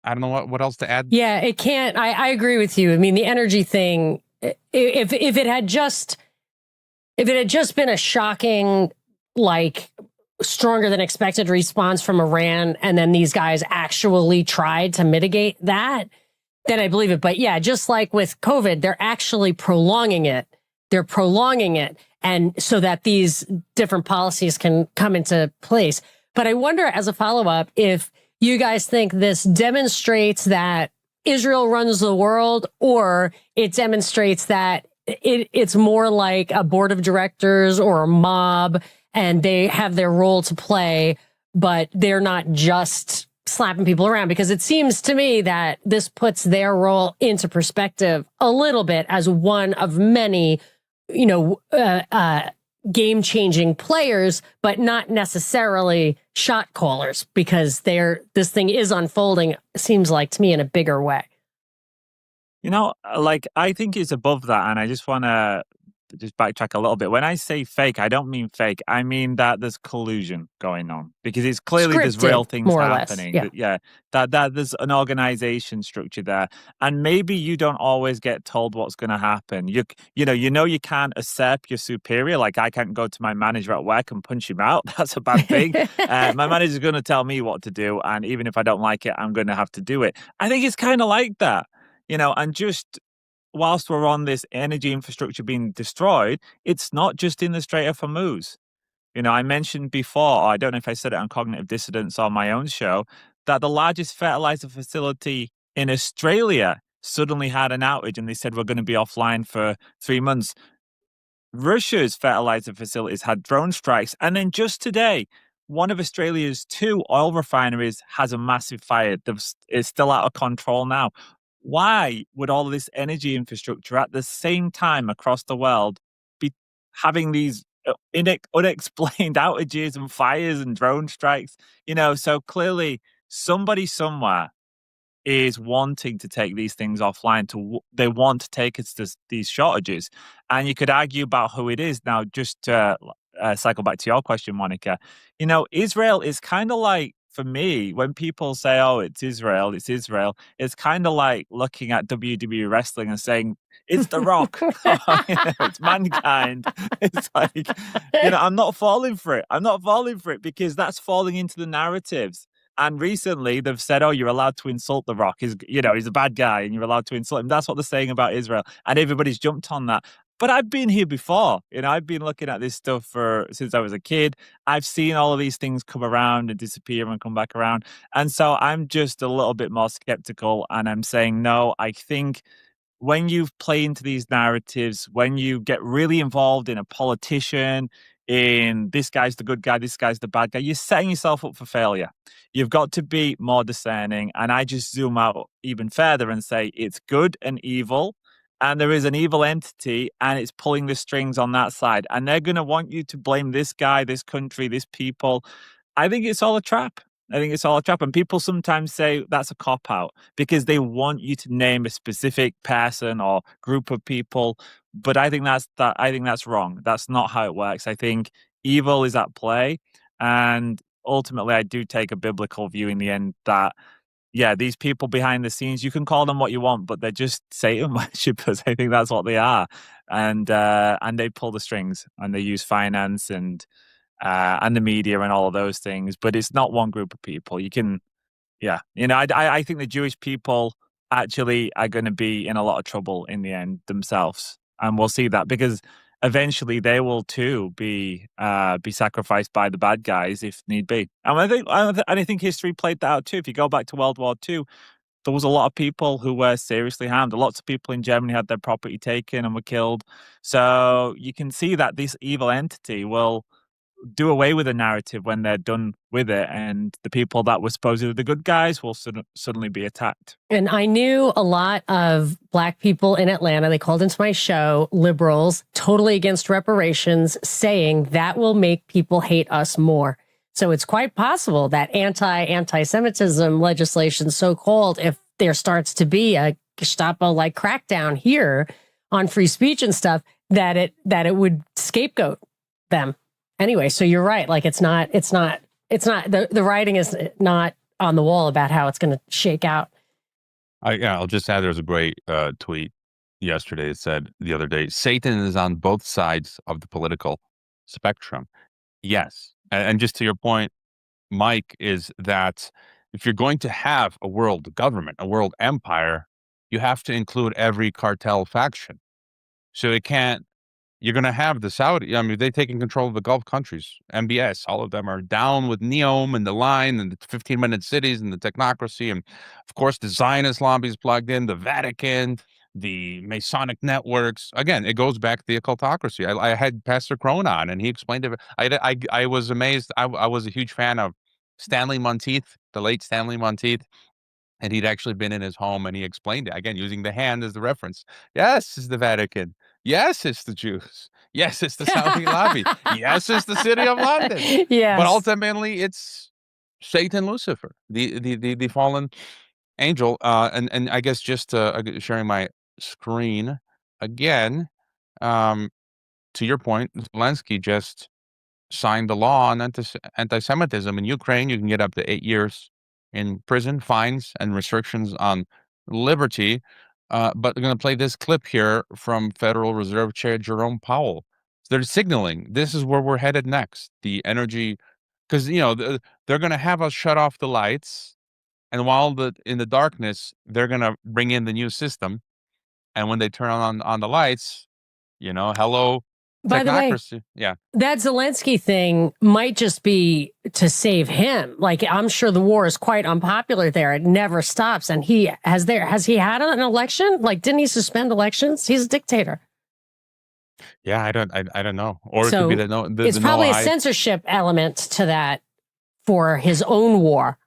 I don't know what else to add. Yeah, it can't. I agree with you. I mean, the energy thing, if it had just been a shocking, like, stronger than expected response from Iran, and then these guys actually tried to mitigate that, then I believe it. But yeah, just like with COVID, they're actually prolonging it. They're prolonging it, and so that these different policies can come into place. But I wonder, as a follow-up, if you guys think this demonstrates that Israel runs the world, or it demonstrates that it's more like a board of directors or a mob, and they have their role to play, but they're not just slapping people around. Because it seems to me that this puts their role into perspective a little bit as one of many, game-changing players, but not necessarily shot callers, because this thing is unfolding, seems like to me, in a bigger way. I think it's above that, and I just want to just backtrack a little bit. When I say fake, I don't mean fake. I mean that there's collusion going on, because it's clearly Scripted, there's real things more or less, happening. yeah. That there's an organization structure there, and maybe you don't always get told what's going to happen. You can't accept your superior. Like, I can't go to my manager at work and punch him out. That's a bad thing. My manager's going to tell me what to do, and even if I don't like it, I'm going to have to do it. I think it's kind of like that, and just whilst we're on this energy infrastructure being destroyed, it's not just in the Strait of Hormuz. I mentioned before, I don't know if I said it on Cognitive Dissidents on my own show, that the largest fertilizer facility in Australia suddenly had an outage, and they said we're going to be offline for 3 months. Russia's fertilizer facilities had drone strikes. And then just today, one of Australia's 2 oil refineries has a massive fire. It's still out of control now. Why would all of this energy infrastructure at the same time across the world be having these unexplained outages and fires and drone strikes? So clearly somebody somewhere is wanting to take these things offline. They want to take us to these shortages. And you could argue about who it is. Now, just to cycle back to your question, Monica, Israel is kind of like, for me, when people say, oh, it's Israel, it's kind of like looking at WWE wrestling and saying, it's The Rock, it's mankind. It's like, I'm not falling for it. Because that's falling into the narratives. And recently they've said, oh, you're allowed to insult The Rock. He's a bad guy and you're allowed to insult him. That's what they're saying about Israel. And everybody's jumped on that. But I've been here before. I've been looking at this stuff since I was a kid. I've seen all of these things come around and disappear and come back around. And so I'm just a little bit more skeptical. And I'm saying, no, I think when you play into these narratives, when you get really involved in a politician, in this guy's the good guy, this guy's the bad guy, you're setting yourself up for failure. You've got to be more discerning. And I just zoom out even further and say it's good and evil. and there is an evil entity and it's pulling the strings on that side. And they're going to want you to blame this guy, this country, this people. I think it's all a trap. I think it's all a trap. And people sometimes say that's a cop out because they want you to name a specific person or group of people. But I think that's wrong. That's not how it works. I think evil is at play. And ultimately, I do take a biblical view in the end that, yeah, these people behind the scenes, you can call them what you want, but they're just Satan worshippers. I think that's what they are. And they pull the strings and they use finance and the media and all of those things. But it's not one group of people. You can, yeah. I think the Jewish people actually are going to be in a lot of trouble in the end themselves. And we'll see that because eventually they will too be sacrificed by the bad guys if need be. And I think history played that out too. If you go back to World War II, there was a lot of people who were seriously harmed. Lots of people in Germany had their property taken and were killed. So you can see that this evil entity will do away with the narrative when they're done with it, and the people that were supposedly the good guys will suddenly be attacked. And I knew a lot of Black people in Atlanta. They called into my show, liberals, totally against reparations, saying that will make people hate us more. So it's quite possible that anti-Semitism legislation, so-called, if there starts to be a Gestapo-like crackdown here on free speech and stuff, that it would scapegoat them. Anyway, so you're right. Like it's not the writing is not on the wall about how it's going to shake out. I'll just add, there's a great tweet yesterday. It said the other day, Satan is on both sides of the political spectrum. Yes. And just to your point, Mike, is that if you're going to have a world government, a world empire, you have to include every cartel faction. So it can't, you're going to have the Saudi, I mean, they're taking control of the Gulf countries, MBS, all of them are down with NEOM and the line and the 15-minute cities and the technocracy. And of course, the Zionist lobby is plugged in, the Vatican, the Masonic networks. Again, it goes back to the occultocracy. I had Pastor Crone on and he explained it. I was amazed. I was a huge fan of Stanley Monteith, the late Stanley Monteith. And he'd actually been in his home and he explained it, again, using the hand as the reference. Yes, it's the Vatican. Yes, it's the Jews. Yes, it's the Saudi lobby. Yes, it's the city of London. Yes. But ultimately, it's Satan, Lucifer, the fallen angel. And I guess just sharing my screen again, to your point, Zelensky just signed the law on anti-Semitism in Ukraine. You can get up to 8 years in prison, fines, and restrictions on liberty. But they're going to play this clip here from Federal Reserve Chair Jerome Powell. So they're signaling this is where we're headed next. The energy, because they're going to have us shut off the lights, and while in the darkness, they're going to bring in the new system. And when they turn on the lights, hello. By the way, yeah, that Zelensky thing might just be to save him. Like, I'm sure the war is quite unpopular there. It never stops. And has he had an election? Like, didn't he suspend elections? He's a dictator. Yeah, I don't know. Or so it could be it's probably a censorship element to that for his own war.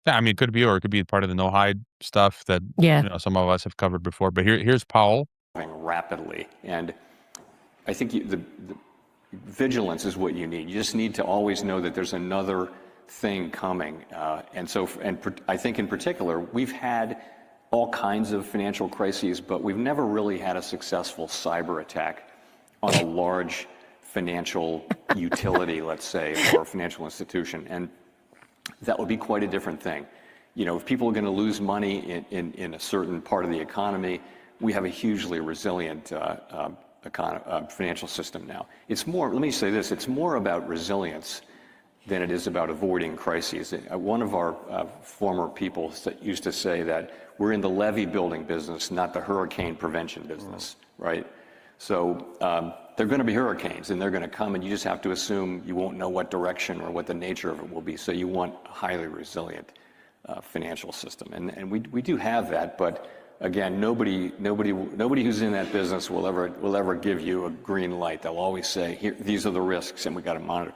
Yeah, I mean, it could be, or it could be part of the no hide stuff that some of us have covered before. But here's Powell. Rapidly, and I think the vigilance is what you need. You just need to always know that there's another thing coming. And I think in particular, we've had all kinds of financial crises, but we've never really had a successful cyber attack on a large financial utility, let's say, or a financial institution. And that would be quite a different thing. If people are going to lose money in a certain part of the economy, we have a hugely resilient financial system now. It's more, let me say this, it's more about resilience than it is about avoiding crises. One of our former people used to say that we're in the levee building business, not the hurricane prevention business, right? So there are going to be hurricanes and they're going to come, and you just have to assume you won't know what direction or what the nature of it will be. So you want a highly resilient financial system. And we do have that, but again, nobody who's in that business will ever give you a green light. They'll always say, "Here, these are the risks, and we got to monitor."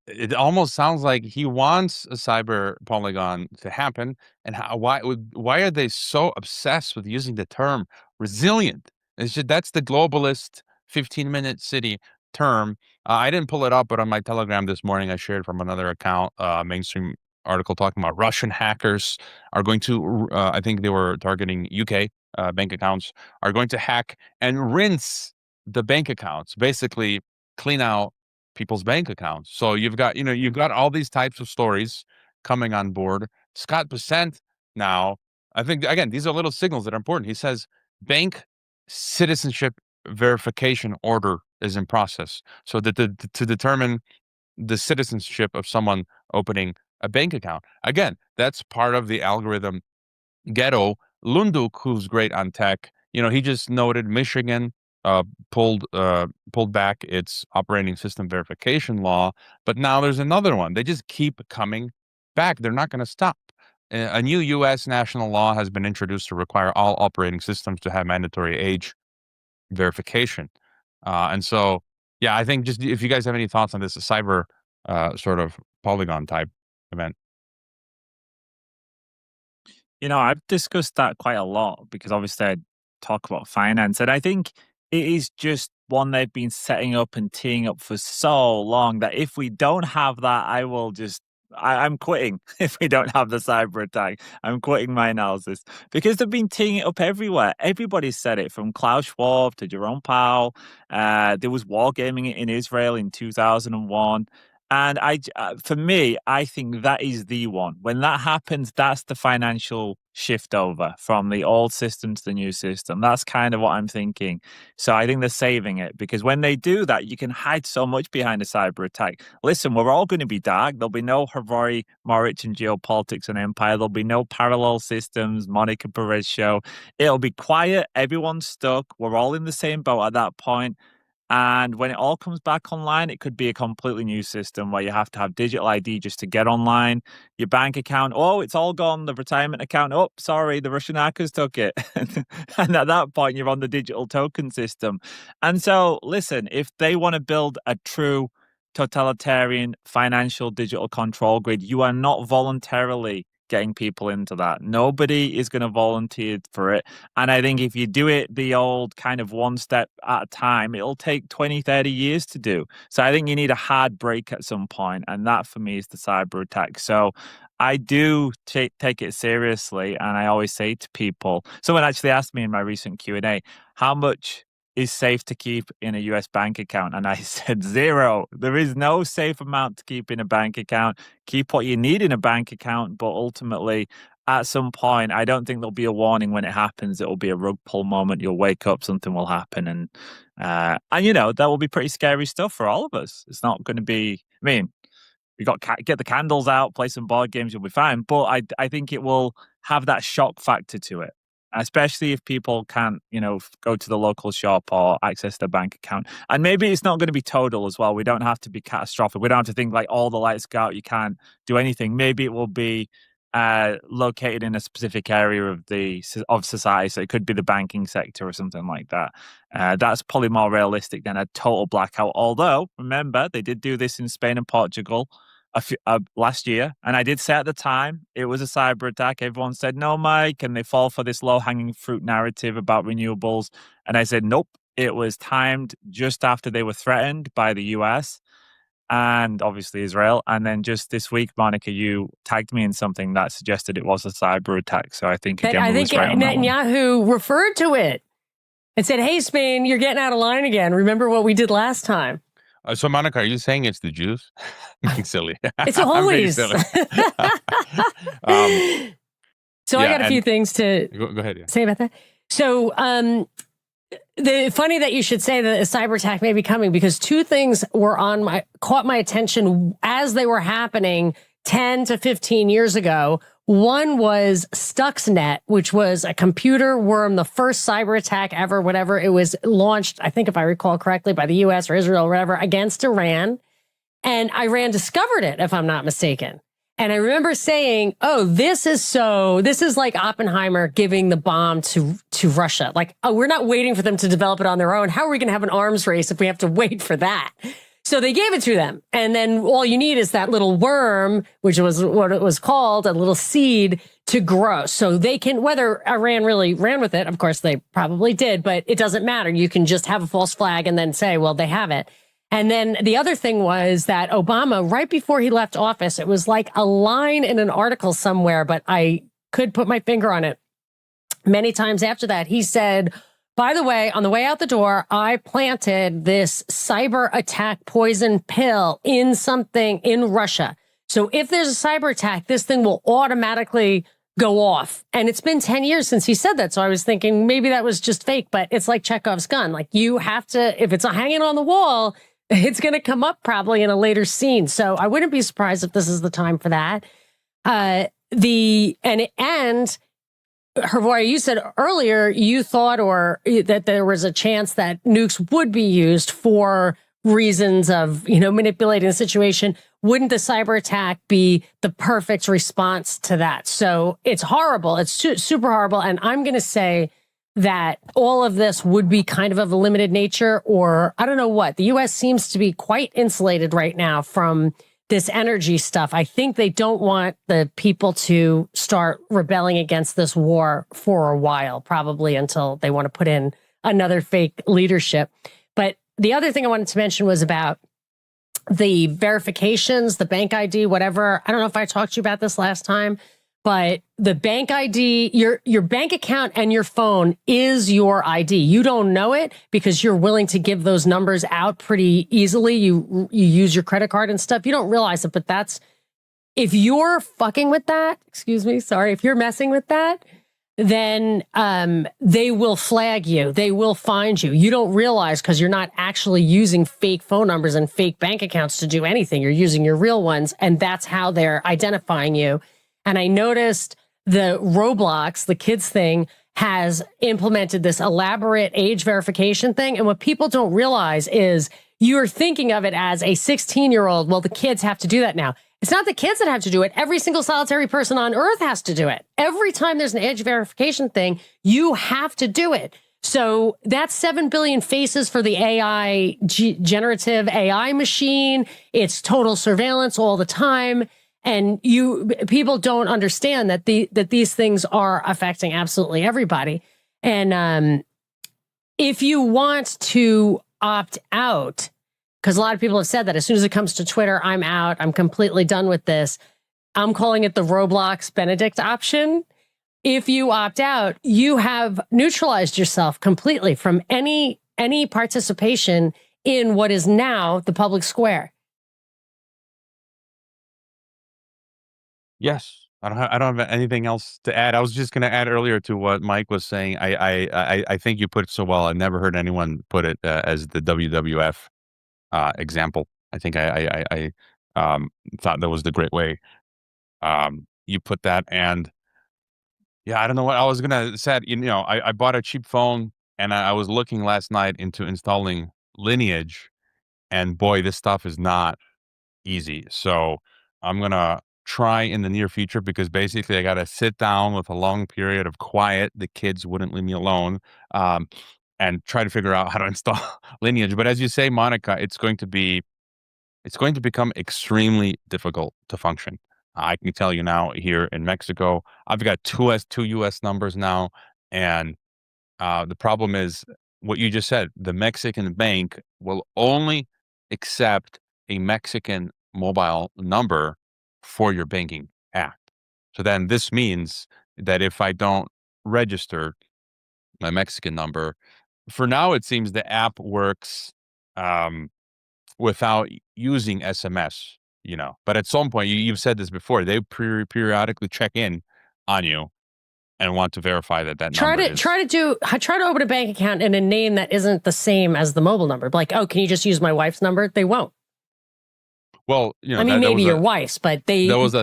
It almost sounds like he wants a cyber polygon to happen. And why are they so obsessed with using the term resilient? It's just, that's the globalist 15-minute city term. I didn't pull it up, but on my Telegram this morning, I shared from another account, mainstream article talking about Russian hackers are going to, I think they were targeting UK bank accounts, are going to hack and rinse the bank accounts, basically clean out people's bank accounts. So you've got all these types of stories coming on board. Scott Bessent now, I think, again, these are little signals that are important. He says bank citizenship verification order is in process, so that to determine the citizenship of someone opening a bank account. Again, that's part of the algorithm. Ghetto Lunduk, who's great on tech, he just noted Michigan pulled back its operating system verification law, but now there's another one. They just keep coming back. They're not going to stop. A new U.S. national law has been introduced to require all operating systems to have mandatory age verification. And so, yeah, I think, just if you guys have any thoughts on this, a cyber sort of polygon type event. I've discussed that quite a lot because obviously I talk about finance, and I think it is just one they've been setting up and teeing up for so long that if we don't have that, I'm quitting. If we don't have the cyber attack, I'm quitting my analysis because they've been teeing it up everywhere. Everybody said it, from Klaus Schwab to Jerome Powell. There was wargaming in Israel in 2001. And for me, I think that is the one. When that happens, that's the financial shift over from the old system to the new system. That's kind of what I'm thinking. So I think they're saving it, because when they do that, you can hide so much behind a cyber attack. Listen, we're all going to be dark. There'll be no Harari, Moritz, and geopolitics and empire. There'll be no parallel systems, Monica Perez show. It'll be quiet. Everyone's stuck. We're all in the same boat at that point. And when it all comes back online, it could be a completely new system where you have to have digital ID just to get online. Your bank account, oh, it's all gone. The retirement account, oh, sorry, the Russian hackers took it. And at that point, you're on the digital token system. And so, listen, if they want to build a true totalitarian financial digital control grid, you are not voluntarily getting people into that. Nobody is going to volunteer for it. And I think if you do it the old kind of one step at a time, it'll take 20, 30 years to do. So I think you need a hard break at some point. And that for me is the cyber attack. So I do take it seriously. And I always say to people, someone actually asked me in my recent Q&A, how much is safe to keep in a US bank account? And I said 0. There is no safe amount to keep in a bank account. Keep what you need in a bank account, but ultimately, at some point, I don't think there'll be a warning when it happens. It will be a rug pull moment. You'll wake up, something will happen, and that will be pretty scary stuff for all of us. It's not going to be. I mean, you got get the candles out, play some board games, you'll be fine. But I think it will have that shock factor to it, especially if people can't, go to the local shop or access their bank account. And maybe it's not going to be total as well. We don't have to be catastrophic. We don't have to think like all the lights go out, you can't do anything. Maybe it will be located in a specific area of society. So it could be the banking sector or something like that. That's probably more realistic than a total blackout. Although, remember, they did do this in Spain and Portugal last year, and I did say at the time it was a cyber attack. Everyone said, no, Mike, and they fall for this low-hanging fruit narrative about renewables. And I said, nope, it was timed just after they were threatened by the US and obviously Israel. And then just this week, Monica, you tagged me in something that suggested it was a cyber attack. So I think again, Netanyahu referred to it and said, hey, Spain, you're getting out of line again. Remember what we did last time? So, Monica, are you saying it's the Jews? I'm being silly. It's always. silly. I got a few things to go ahead, say about that. So, funny that you should say that a cyber attack may be coming, because two things caught my attention as they were happening 10 to 15 years ago. One was Stuxnet, which was a computer worm, the first cyber attack ever, whatever. It was launched, I think if I recall correctly, by the US or Israel or whatever, against Iran. And Iran discovered it, if I'm not mistaken. And I remember saying, oh, this is like Oppenheimer giving the bomb to Russia. Like, oh, we're not waiting for them to develop it on their own. How are we going to have an arms race if we have to wait for that? So they gave it to them. And then all you need is that little worm, which was what it was called, a little seed to grow. So they can, whether Iran really ran with it, of course they probably did, but it doesn't matter. You can just have a false flag and then say, well, they have it. And then the other thing was that Obama, right before he left office, it was like a line in an article somewhere, but I could put my finger on it. Many times after that, he said, by the way, on the way out the door, I planted this cyber attack poison pill in something in Russia. So if there's a cyber attack, this thing will automatically go off. And it's been 10 years since he said that. So I was thinking maybe that was just fake, but it's like Chekhov's gun. Like you have to, if it's hanging on the wall, it's going to come up probably in a later scene. So I wouldn't be surprised if this is the time for that. Hrvoje, you said earlier you thought that there was a chance that nukes would be used for reasons of, manipulating the situation. Wouldn't the cyber attack be the perfect response to that? So it's horrible. It's super horrible. And I'm going to say that all of this would be kind of a limited nature, or I don't know what. The U.S. seems to be quite insulated right now from this energy stuff. I think they don't want the people to start rebelling against this war for a while, probably until they want to put in another fake leadership. But the other thing I wanted to mention was about the verifications, the bank ID, whatever. I don't know if I talked to you about this last time, but the bank ID, your bank account and your phone is your ID. You don't know it because you're willing to give those numbers out pretty easily. You use your credit card and stuff. You don't realize it, but if you're fucking with that, if you're messing with that, then they will flag you. They will find you. You don't realize because you're not actually using fake phone numbers and fake bank accounts to do anything. You're using your real ones, and that's how they're identifying you. And I noticed the Roblox, the kids thing, has implemented this elaborate age verification thing. And what people don't realize is you're thinking of it as a 16-year-old. Well, the kids have to do that now. It's not the kids that have to do it. Every single solitary person on earth has to do it. Every time there's an age verification thing, you have to do it. So that's 7 billion faces for the AI, generative AI machine. It's total surveillance all the time. And people don't understand that these things are affecting absolutely everybody. And if you want to opt out, because a lot of people have said that as soon as it comes to Twitter, I'm out. I'm completely done with this. I'm calling it the Roblox Benedict option. If you opt out, you have neutralized yourself completely from any participation in what is now the public square. Yes, I don't have anything else to add. I was just going to add earlier to what Mike was saying. I think you put it so well. I've never heard anyone put it as the WWF example. I think I thought that was the great way you put that. And yeah, I don't know what I was going to say. I bought a cheap phone and I was looking last night into installing Lineage, and boy, this stuff is not easy. So I'm going to try in the near future, because basically I got to sit down with a long period of quiet. The kids wouldn't leave me alone, and try to figure out how to install Lineage. But as you say, Monica, it's going to become extremely difficult to function. I can tell you now, here in Mexico, I've got two US numbers now. And the problem is what you just said. The Mexican bank will only accept a Mexican mobile number for your banking app. So then this means that if I don't register my Mexican number, for now, it seems the app works without using SMS, but at some point, you've said this before, they periodically check in on you and want to verify that number is... Try to open a bank account in a name that isn't the same as the mobile number. Like, oh, can you just use my wife's number? They won't. Well, maybe your wife's, but they... That was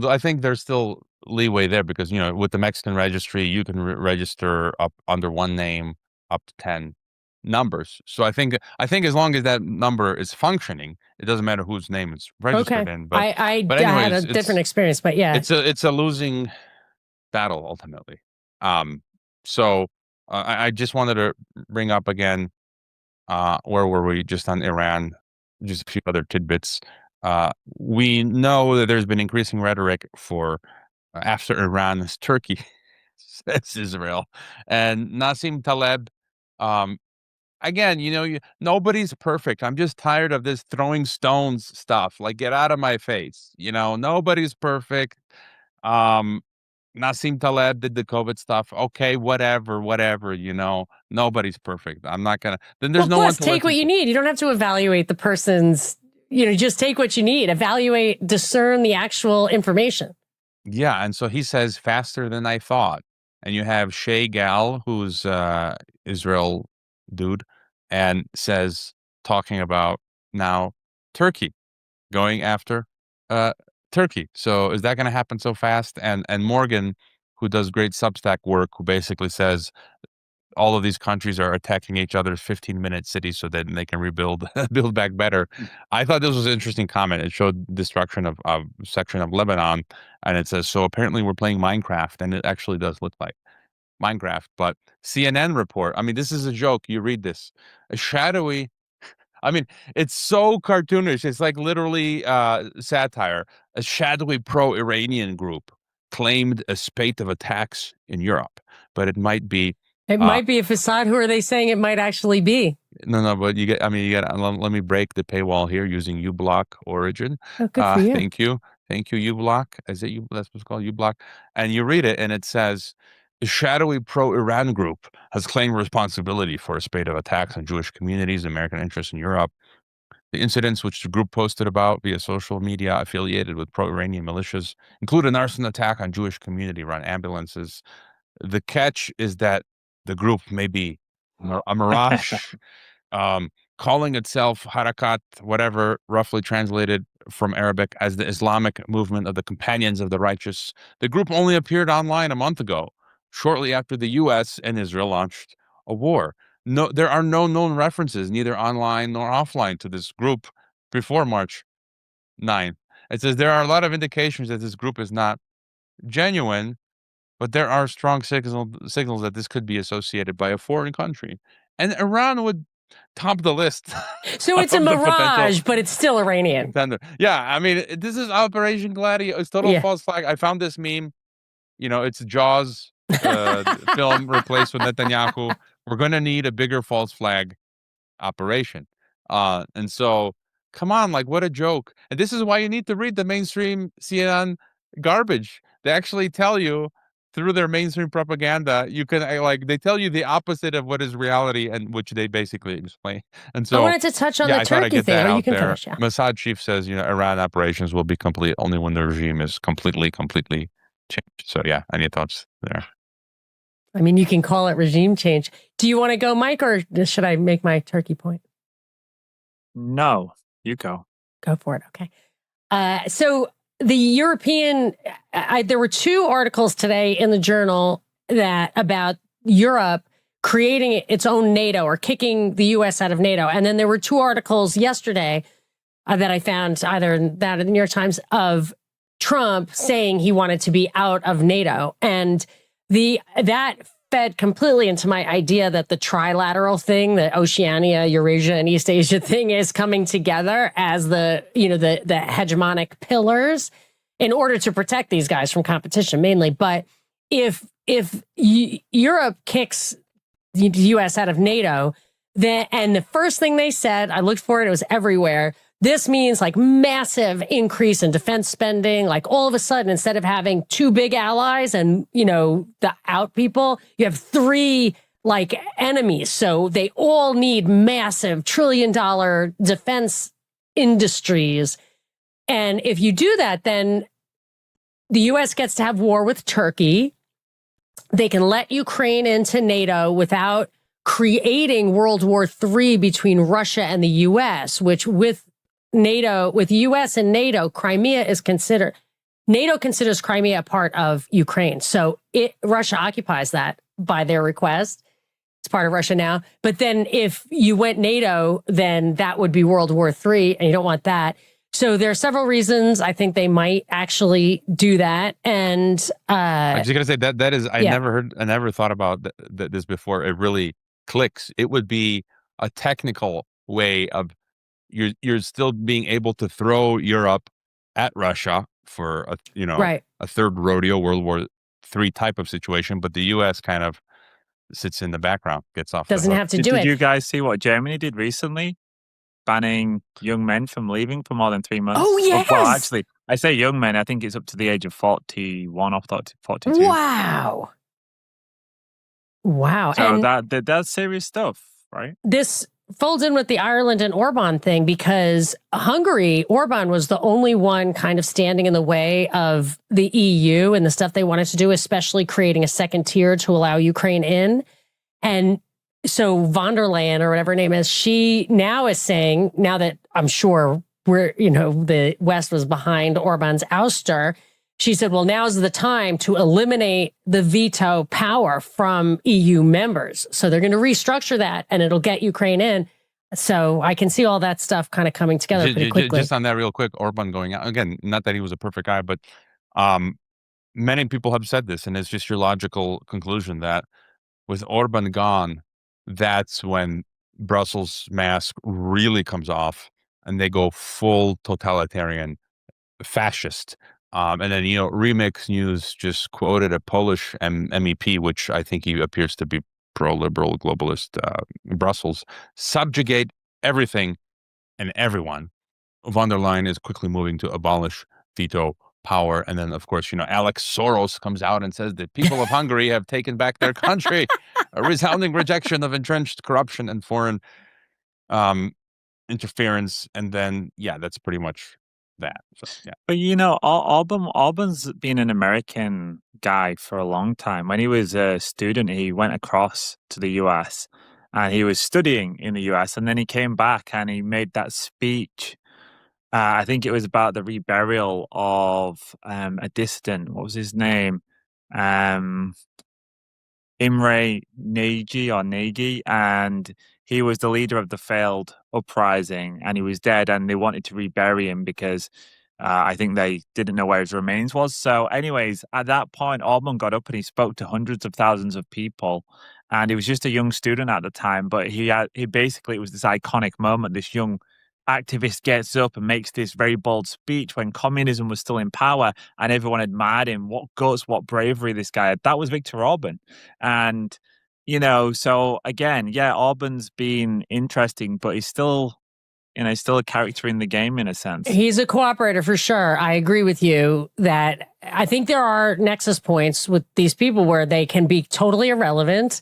I think there's still leeway there, because, with the Mexican registry, you can register up under one name up to 10 numbers. So I think as long as that number is functioning, it doesn't matter whose name it's registered in. But I had a different experience, but yeah. It's a losing battle ultimately. So I just wanted to bring up again, Where were we? Just on Iran, just a few other tidbits. We know that there's been increasing rhetoric for after Iran is Turkey, says Israel. And Nassim Taleb, um, again, nobody's perfect. I'm just tired of this throwing stones stuff. Like, get out of my face. Nobody's perfect. Um, Nassim Taleb did the COVID stuff. Okay, whatever. Nobody's perfect. I'm not gonna. Then there's Well, no plus, one to take what you need. You don't have to evaluate the person's. Just take what you need. Evaluate, discern the actual information. Yeah, and so he says faster than I thought. And you have Shay Gal, who's Israel dude, and says talking about now Turkey going after uh Turkey. So is that going to happen so fast? And Morgan, who does great Substack work, who basically says all of these countries are attacking each other's 15-minute cities so that they can rebuild build back better. I thought this was an interesting comment. It showed destruction of section of Lebanon, and it says, so apparently we're playing Minecraft, and it actually does look like Minecraft. But CNN report, I mean, this is a joke. You read this. A shadowy, I mean, it's so cartoonish. It's like literally satire. A shadowy pro-Iranian group claimed a spate of attacks in Europe, but it might be It might be a facade. Who are they saying it might actually be? No, but you get, let me break the paywall here using uBlock Origin. Oh, good for you. Thank you. Thank you, uBlock. Is it that's what's called uBlock? And you read it and it says, the shadowy pro-Iran group has claimed responsibility for a spate of attacks on Jewish communities, American interests in Europe. The incidents which the group posted about via social media affiliated with pro-Iranian militias include an arson attack on Jewish community-run ambulances. The catch is that the group may be a mirage, calling itself Harakat, whatever, roughly translated from Arabic as the Islamic movement of the Companions of the Righteous. The group only appeared online a month ago, shortly after the U.S. and Israel launched a war. No, there are no known references, neither online nor offline, to this group before March 9th. It says there are a lot of indications that this group is not genuine, but there are strong signals that this could be associated by a foreign country. And Iran would top the list. So it's a mirage, but it's still Iranian. Contender. Yeah, I mean, this is Operation Gladiator. It's total false flag. I found this meme. It's Jaws film replaced with Netanyahu. We're going to need a bigger false flag operation. And so, come on, like, what a joke. And this is why you need to read the mainstream CNN garbage. They actually tell you through their mainstream propaganda, you can they tell you the opposite of what is reality, and which they basically explain. And so I wanted to touch on the Turkey thing. That you can there. finish. Yeah. Mossad chief says, Iran operations will be complete only when the regime is completely changed. So yeah, any thoughts there? I mean, you can call it regime change. Do you want to go, Mike, or should I make my Turkey point? No, you go. Go for it. Okay. So the European, there were two articles today in the journal about Europe creating its own NATO or kicking the U.S. out of NATO. And then there were two articles yesterday that I found, either in that or the New York Times, of Trump saying he wanted to be out of NATO. And that fed completely into my idea that the trilateral thing, the Oceania, Eurasia, and East Asia thing, is coming together as the hegemonic pillars in order to protect these guys from competition mainly. But if Europe kicks the U.S. out of NATO, and the first thing they said, I looked for it, it was everywhere. This means like massive increase in defense spending. Like all of a sudden, instead of having two big allies and, the out people, you have three like enemies. So they all need massive $1 trillion defense industries. And if you do that, then the U.S. gets to have war with Turkey. They can let Ukraine into NATO without creating World War III between Russia and the U.S., which with U.S. and NATO, NATO considers Crimea a part of Ukraine. So Russia occupies that by their request. It's part of Russia now. But then if you went NATO, then that would be World War III, and you don't want that. So there are several reasons I think they might actually do that. And I was just going to say that is, I never thought about this before. It really clicks. It would be a technical way of you're still being able to throw Europe at Russia for Right. a third rodeo, World War III type of situation, but the U.S. kind of sits in the background, gets off the Doesn't hook. have to Did, do did it. you guys see what Germany did recently? Banning young men from leaving for more than 3 months. Oh, Well, yes. actually, I say young men. I think it's up to the age of 41 or 42. Wow. Wow. So And that's serious stuff, right? this folds in with the Ireland and Orban thing because Hungary, Orban was the only one kind of standing in the way of the EU and the stuff they wanted to do, especially creating a second tier to allow Ukraine in. And so von der Leyen, or whatever her name is, she now is saying, now that I'm sure the West was behind Orban's ouster, she said, well, now's the time to eliminate the veto power from EU members. So they're going to restructure that and it'll get Ukraine in. So I can see all that stuff kind of coming together pretty quickly. Just on that real quick, Orban going out again, not that he was a perfect guy, but many people have said this, and it's just your logical conclusion that with Orban gone, that's when Brussels mask really comes off and they go full totalitarian fascist. And then, Remix News just quoted a Polish MEP, which I think he appears to be pro-liberal, globalist, Brussels, subjugate everything and everyone. Von der Leyen is quickly moving to abolish veto power. And then, of course, Alex Soros comes out and says the people of Hungary have taken back their country, a resounding rejection of entrenched corruption and foreign interference. And then, that's pretty much that. So, yeah. But Alban's been an American guy for a long time. When he was a student, he went across to the US and he was studying in the US, and then he came back and he made that speech. I think it was about the reburial of a dissident. What was his name? Imre Nagy, and he was the leader of the failed uprising, and he was dead, and they wanted to rebury him because I think they didn't know where his remains was. So, anyways, at that point, Orban got up and he spoke to hundreds of thousands of people, and he was just a young student at the time, but he basically, it was this iconic moment. This young activist gets up and makes this very bold speech when communism was still in power, and everyone admired him. What guts, what bravery this guy had. That was Viktor Orban. And, so again, Orban's been interesting, but he's still a character in the game in a sense. He's a cooperator for sure. I agree with you that I think there are nexus points with these people where they can be totally irrelevant,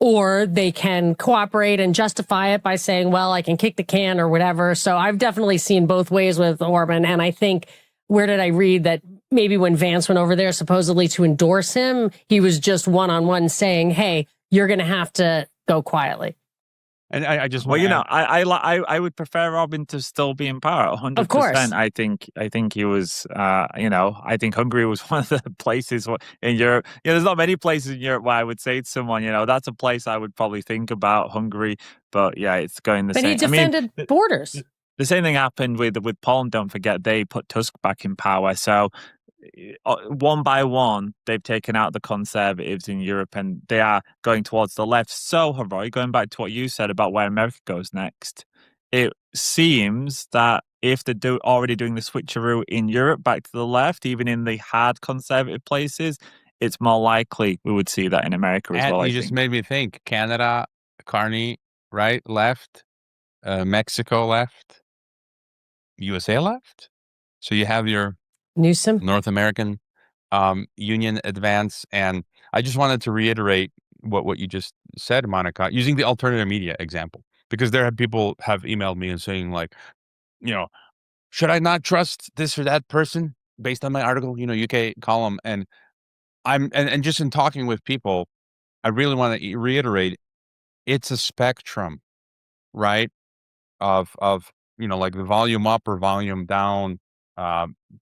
or they can cooperate and justify it by saying, well, I can kick the can or whatever. So I've definitely seen both ways with Orban. And I think, where did I read that maybe when Vance went over there supposedly to endorse him, he was just one-on-one saying, hey, you're going to have to go quietly. And I just I would prefer Orban to still be in power. 100%. Of course. I think he was. I think Hungary was one of the places in Europe. There's not many places in Europe where I would say to someone, that's a place I would probably think about, Hungary. But it's going the same. But he defended borders. The same thing happened with Poland. Don't forget, they put Tusk back in power. So one by one, they've taken out the conservatives in Europe, and they are going towards the left. So, Haroy, going back to what you said about where America goes next, it seems that if they're already doing the switcheroo in Europe back to the left, even in the hard conservative places, it's more likely we would see that in America as well. You just made me think. Canada, Carney, right, left, Mexico left, USA left. So you have your Newsom, North American Union advance. And I just wanted to reiterate what you just said, Monica, using the alternative media example, because people have emailed me and saying, like, should I not trust this or that person based on my article, UK column? And and just in talking with people, I really want to reiterate, it's a spectrum, right? Of like the volume up or volume down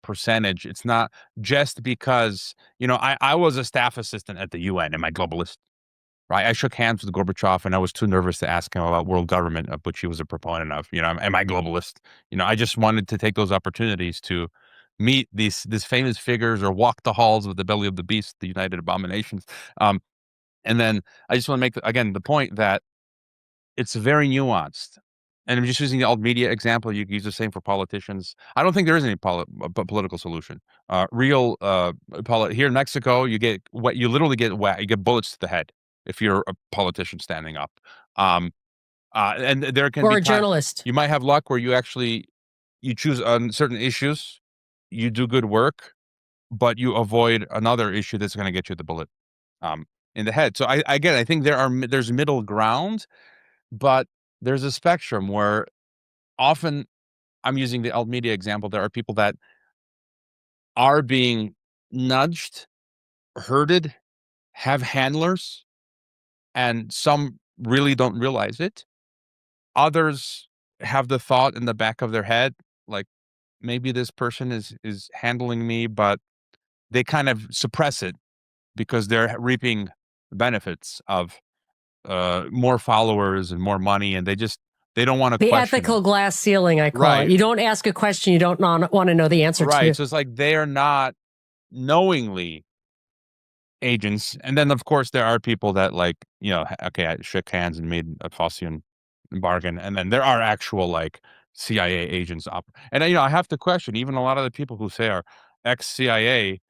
percentage. It's not just because, I was a staff assistant at the UN. Am I globalist? Right? I shook hands with Gorbachev and I was too nervous to ask him about world government, of which he was a proponent of. Am I globalist? I just wanted to take those opportunities to meet these famous figures or walk the halls of the belly of the beast, the United Abominations. And then I just want to make, again, the point that it's very nuanced. And I'm just using the alt media example. You can use the same for politicians. I don't think there is any political solution. Here in Mexico, you get what you literally get whacked. You get bullets to the head if you're a politician standing up. And there can or be a journalist. You might have luck where you choose on certain issues, you do good work, but you avoid another issue that's going to get you the bullet in the head. So I think there's middle ground, but there's a spectrum where often I'm using the alt media example. There are people that are being nudged, herded, have handlers, and some really don't realize it. Others have the thought in the back of their head, like maybe this person is handling me, but they kind of suppress it because they're reaping benefits of more followers and more money, and they don't want to The question ethical it. glass ceiling, I call Right. it. You don't ask a question you don't want to know the answer Right. to. So it's like they are not knowingly agents. And then, of course, there are people that okay, I shook hands and made a Faustian bargain. And then there are actual CIA agents. And, I have to question even a lot of the people who say are ex-CIA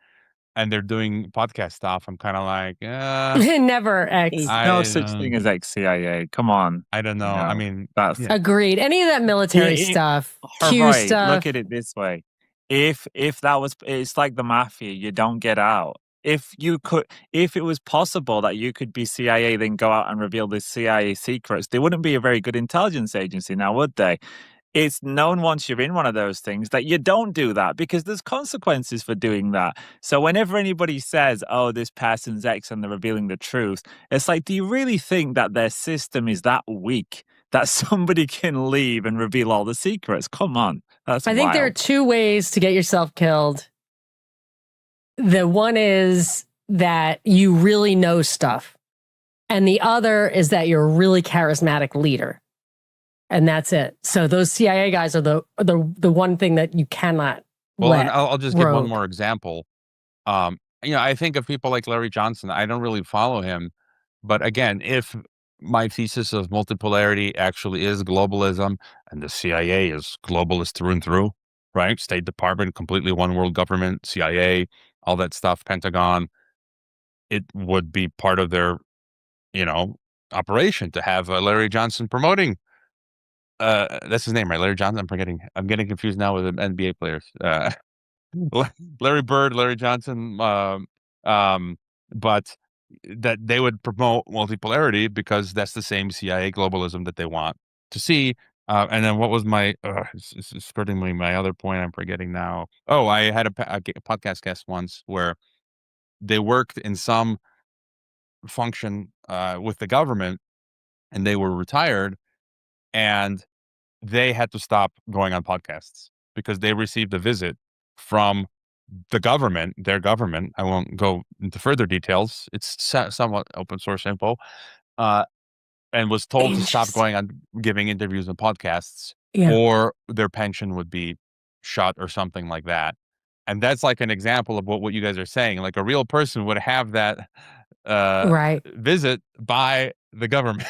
and they're doing podcast stuff. I'm kind of like, Never X. There's no such thing as ex-CIA. Come on. I don't know. I mean, that's Agreed. Any of that military stuff, Q right. stuff. Look at it this way. If that was, it's like the mafia, you don't get out. If it was possible that you could be CIA, then go out and reveal the CIA secrets, they wouldn't be a very good intelligence agency now, would they? It's known once you're in one of those things that you don't do that because there's consequences for doing that. So whenever anybody says, oh, this person's X and they're revealing the truth, it's like, do you really think that their system is that weak that somebody can leave and reveal all the secrets? Come on. I think there are two ways to get yourself killed. The one is that you really know stuff. And the other is that you're a really charismatic leader. And that's it. So those CIA guys are the one thing that you cannot let and I'll just give one rogue. more example. I think of people like Larry Johnson. I don't really follow him. But again, if my thesis of multipolarity actually is globalism and the CIA is globalist through and through, right? State Department, completely one world government, CIA, all that stuff, Pentagon, it would be part of their, operation to have Larry Johnson promoting. That's his name, right? Larry Johnson. I'm getting confused now with the NBA players. Larry Bird, Larry Johnson. But that they would promote multipolarity because that's the same CIA globalism that they want to see. And then what was my? It's skirting me. My other point, I'm forgetting now. Oh, I had a podcast guest once where they worked in some function with the government, and they were retired, and they had to stop going on podcasts because they received a visit from the government, their government. I won't go into further details. It's somewhat open source info, and was told to stop going on giving interviews and podcasts, or their pension would be shut or something like that. And that's like an example of what you guys are saying. Like a real person would have that visit by the government.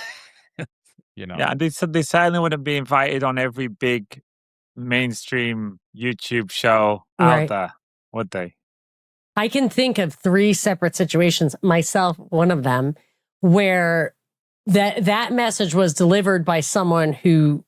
Yeah, they said they certainly wouldn't be invited on every big mainstream YouTube show out there, would they? I can think of 3 separate situations, myself, one of them, where that message was delivered by someone who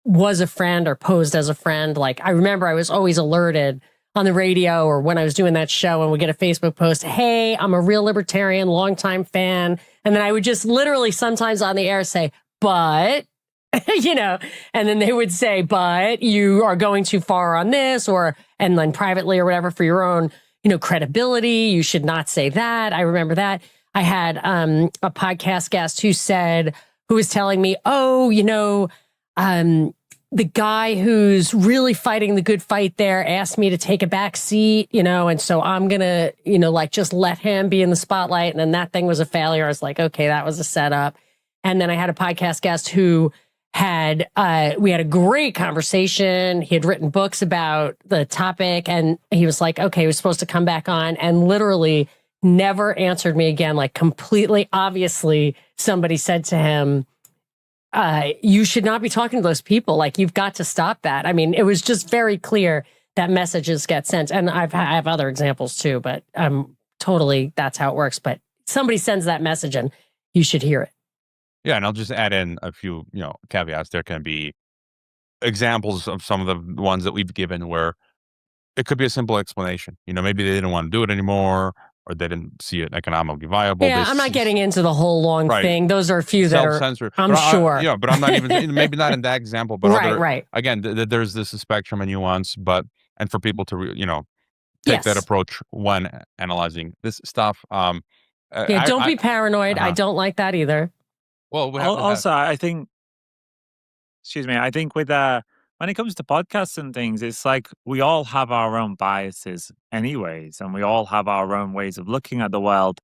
was a friend or posed as a friend. Like, I remember I was always alerted on the radio or when I was doing that show and we get a Facebook post, hey, I'm a real libertarian, longtime fan. And then I would just literally sometimes on the air say, but, and then they would say, but you are going too far on this, and then privately or whatever for your own, credibility, you should not say that. I remember that. I had a podcast guest who was telling me, the guy who's really fighting the good fight there asked me to take a back seat, and so I'm going to, just let him be in the spotlight. And then that thing was a failure. I was like, okay, that was a setup. And then I had a podcast guest who we had a great conversation. He had written books about the topic, and he was like, okay, he was supposed to come back on, and literally never answered me again. Like, completely, obviously, somebody said to him, you should not be talking to those people. Like, you've got to stop that. I mean, it was just very clear that messages get sent. And I have other examples too, but totally that's how it works. But somebody sends that message and you should hear it. Yeah, and I'll just add in a few, caveats. There can be examples of some of the ones that we've given where it could be a simple explanation. Maybe they didn't want to do it anymore, or they didn't see it economically viable. Yeah, I'm not getting into the whole long thing. Those are a few that are, I'm sure. Yeah, but I'm not even, maybe not in that example, but right. Again, there's this spectrum and nuance, and for people to, take that approach when analyzing this stuff. Don't be paranoid. I don't like that either. Well, also, I think, I think with when it comes to podcasts and things, it's like we all have our own biases anyways, and we all have our own ways of looking at the world.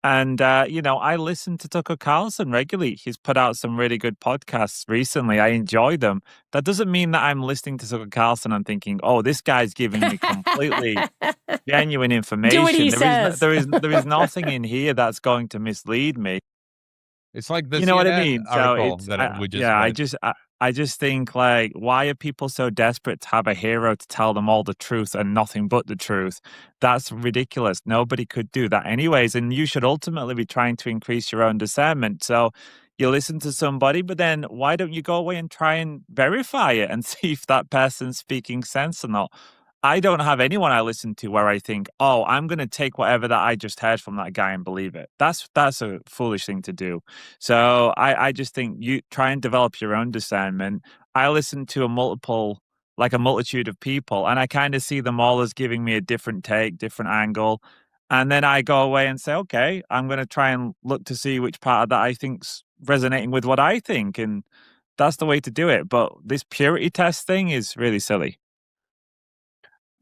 And, I listen to Tucker Carlson regularly. He's put out some really good podcasts recently. I enjoy them. That doesn't mean that I'm listening to Tucker Carlson and thinking, oh, this guy's giving me completely genuine information. Do what he says. There is nothing in here that's going to mislead me. It's like this. You know what I mean? So I just think, like, why are people so desperate to have a hero to tell them all the truth and nothing but the truth? That's ridiculous. Nobody could do that anyways. And you should ultimately be trying to increase your own discernment. So you listen to somebody, but then why don't you go away and try and verify it and see if that person's speaking sense or not? I don't have anyone I listen to where I think, oh, I'm going to take whatever that I just heard from that guy and believe it. That's a foolish thing to do. So I just think you try and develop your own discernment. I listen to a multitude of people, and I kind of see them all as giving me a different take, different angle. And then I go away and say, okay, I'm going to try and look to see which part of that I think's resonating with what I think. And that's the way to do it. But this purity test thing is really silly.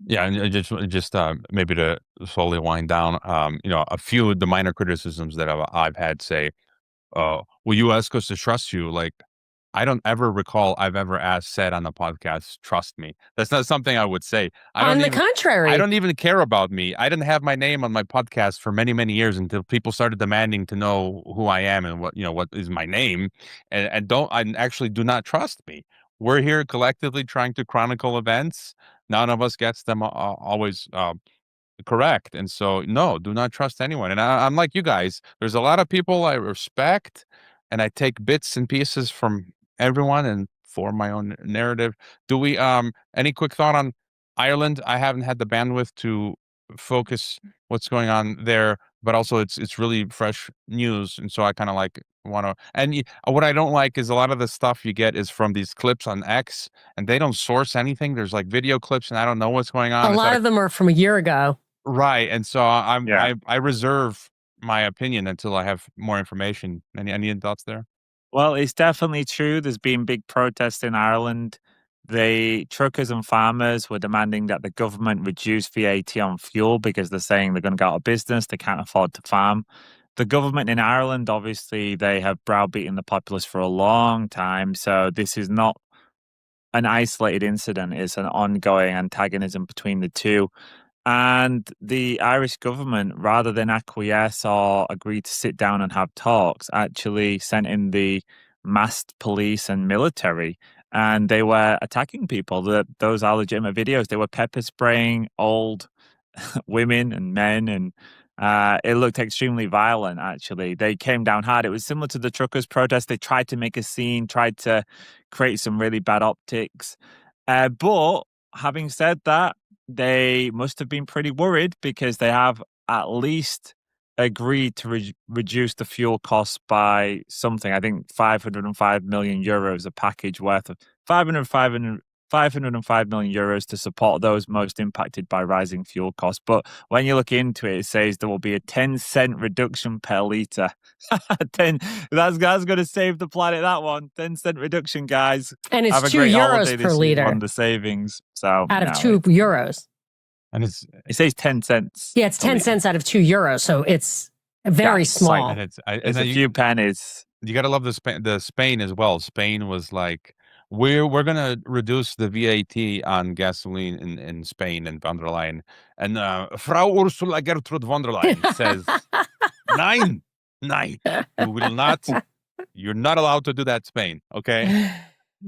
Yeah, and just maybe to slowly wind down, a few of the minor criticisms that I've had say, will you ask us to trust you? Like, I don't ever recall I've ever said on the podcast, trust me. That's not something I would say. On the contrary. I don't even care about me. I didn't have my name on my podcast for many, many years until people started demanding to know who I am and what is my name, and actually do not trust me. We're here collectively trying to chronicle events. None of us gets them always correct. And so, no, do not trust anyone. And I'm like you guys. There's a lot of people I respect, and I take bits and pieces from everyone and form my own narrative. Do we any quick thought on Ireland? I haven't had the bandwidth to focus what's going on there, but also it's really fresh news, and so I kind of want to. And what I don't like is a lot of the stuff you get is from these clips on X, and they don't source anything. There's like video clips, and I don't know what's going on. A lot of them are from a year ago. Right, and so I reserve my opinion until I have more information. Any thoughts there? Well, it's definitely true. There's been big protests in Ireland. The truckers and farmers were demanding that the government reduce VAT on fuel because they're saying they're going to go out of business. They can't afford to farm. The government in Ireland, obviously, they have browbeaten the populace for a long time. So this is not an isolated incident. It's an ongoing antagonism between the two. And the Irish government, rather than acquiesce or agree to sit down and have talks, actually sent in the masked police and military, and they were attacking people. Those are legitimate videos. They were pepper spraying old women and men, and it looked extremely violent, actually. They came down hard. It was similar to the truckers' protest. They tried to make a scene, tried to create some really bad optics. But having said that, they must have been pretty worried because they have at least agreed to reduce the fuel costs by something. I think 505 million euros, a package worth of 505 million euros to support those most impacted by rising fuel costs. But when you look into it, it says there will be a 10-cent reduction per litre. That's going to save the planet, that one. 10-cent reduction, guys. And it's €2 per litre. On the savings. So out of €2. And it says 10 cents. Yeah, it's 10 cents out of €2. So it's very small. It's a few pennies. You got to love the Spain as well. Spain was like, we're going to reduce the VAT on gasoline in Spain and von der Leyen. And Frau Ursula Gertrude von der Leyen says, Nein, we will not You're not allowed to do that, Spain. Okay.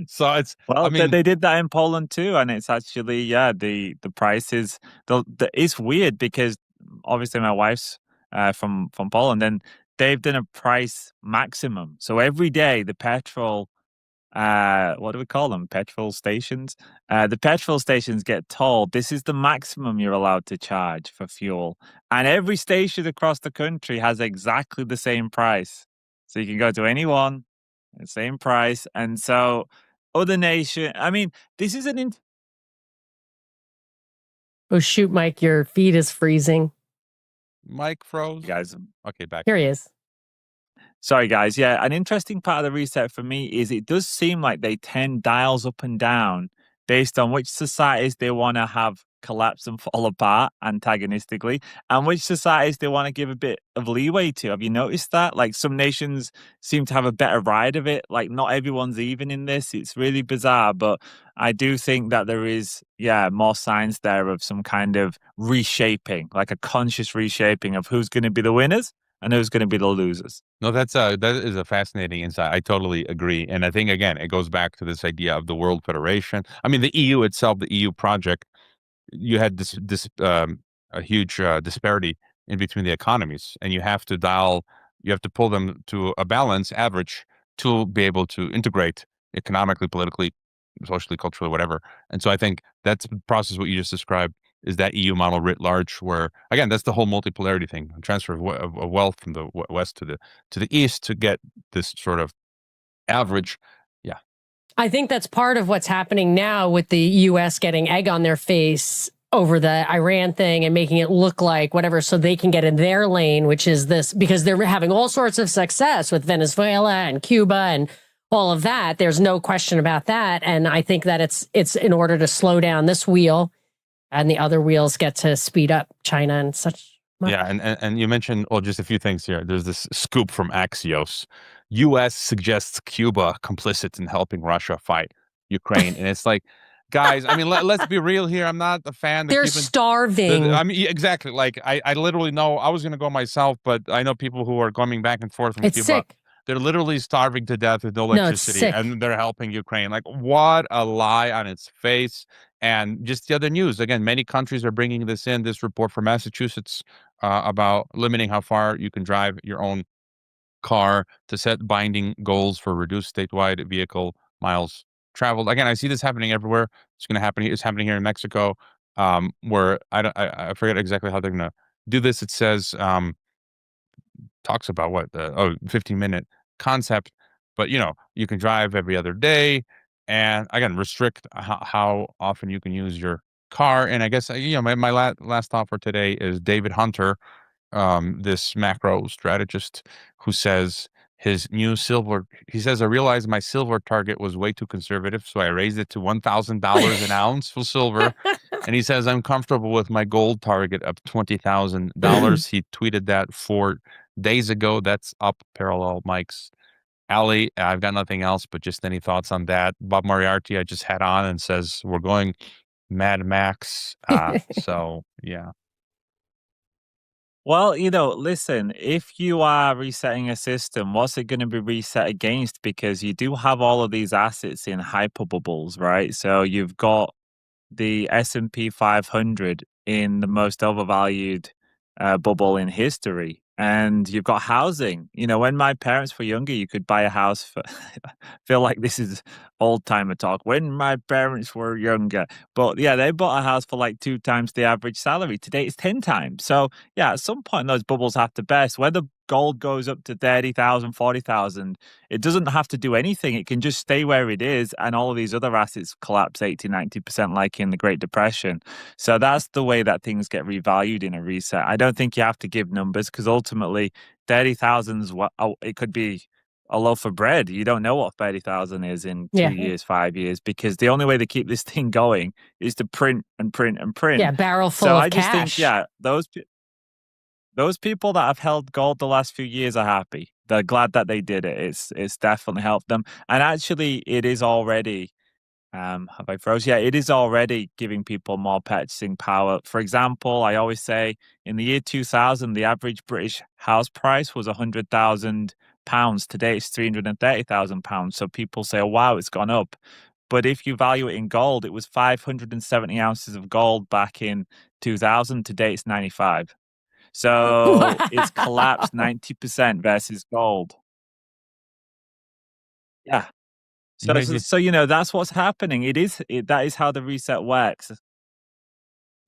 So I Well, mean, they did that in Poland too, and it's actually the prices. It's weird because obviously my wife's from Poland, and they've done a price maximum. So every day the petrol, what do we call them? Petrol stations. The petrol stations get told this is the maximum you're allowed to charge for fuel, and every station across the country has exactly the same price. So you can go to any one, the same price, and so other nation. I mean, this is Oh, shoot, Mike, your feed is freezing. Mike froze. guys. Okay, back. Here he is. Sorry, guys. Yeah, an interesting part of the reset for me is it does seem like they tend dials up and down based on which societies they want to have collapse and fall apart antagonistically, and which societies they want to give a bit of leeway to. Have you noticed that? Like some nations seem to have a better ride of it. Like not everyone's even in this. It's really bizarre, but I do think that there is, more signs there of some kind of reshaping, like a conscious reshaping of who's going to be the winners and who's going to be the losers. No, that is a fascinating insight. I totally agree, and I think again it goes back to this idea of the World Federation. I mean, the EU itself, the EU project, you had this a huge disparity in between the economies, and you have to pull them to a balance average to be able to integrate economically, politically, socially, culturally, whatever. And so I think that's the process. What you just described is that EU model writ large, where again that's the whole multipolarity thing, transfer of wealth from the west to the east to get this sort of average. Yeah, I think that's part of what's happening now with the U.S. getting egg on their face over the Iran thing and making it look like whatever so they can get in their lane, which is this, because they're having all sorts of success with Venezuela and Cuba and all of that. There's no question about that. And I think that it's in order to slow down this wheel and the other wheels get to speed up China and such. yeah, and you mentioned just a few things here. There's this scoop from Axios. U.S. suggests Cuba complicit in helping Russia fight Ukraine, and it's like, guys, I mean, let's be real here. I'm not a fan. They're starving. I mean, exactly. Like, I literally know I was going to go myself, but I know people who are coming back and forth from It's Cuba. sick. They're literally starving to death with no No, it's electricity, sick. and they're helping Ukraine. Like, what a lie on its face. And just the other news, again, many countries are bringing this in. This report from Massachusetts about limiting how far you can drive your own car to set binding goals for reduced statewide vehicle miles traveled. Again, I see this happening everywhere. It's going to happen. It's happening here in Mexico, where I forget exactly how they're going to do this. It says talks about what the 15-minute concept, but you can drive every other day, and again restrict how often you can use your car. And I guess my last thought for today is David Hunter, this macro strategist, who says his new silver. He says, I realized my silver target was way too conservative, so I raised it to $1,000 an ounce for silver. And he says, I'm comfortable with my gold target of $20,000. He tweeted that 4 days ago. That's up parallel Mike's alley. I've got nothing else, but just any thoughts on that? Bob Moriarty, I just had on and says, we're going Mad Max. So, yeah. Well, listen, if you are resetting a system, what's it going to be reset against? Because you do have all of these assets in hyper bubbles, right? So you've got the S&P 500 in the most overvalued bubble in history. And you've got housing. When my parents were younger, you could buy a house for, I feel like this is old timer talk. When my parents were younger. But yeah, they bought a house for like 2 times the average salary. Today it's 10 times. So yeah, at some point those bubbles have to burst. Whether gold goes up to 30,000, 40,000, it doesn't have to do anything. It can just stay where it is, and all of these other assets collapse 80, 90% like in the Great Depression. So that's the way that things get revalued in a reset. I don't think you have to give numbers, because ultimately 30,000 is it could be a loaf of bread. You don't know what 30,000 is in 2 years, 5 years, because the only way to keep this thing going is to print and print and print. Yeah, barrel full so of I just cash. think, those people that have held gold the last few years are happy. They're glad that they did it. It's definitely helped them. And actually, it is already, have I froze? Yeah, it is already giving people more purchasing power. For example, I always say in the year 2000, the average British house price was 100,000 pounds. Today it's £330,000. So people say, oh, wow, it's gone up. But if you value it in gold, it was 570 ounces of gold back in 2000. Today it's 95. So it's collapsed 90% versus gold. Yeah. So, that's what's happening. That is how the reset works.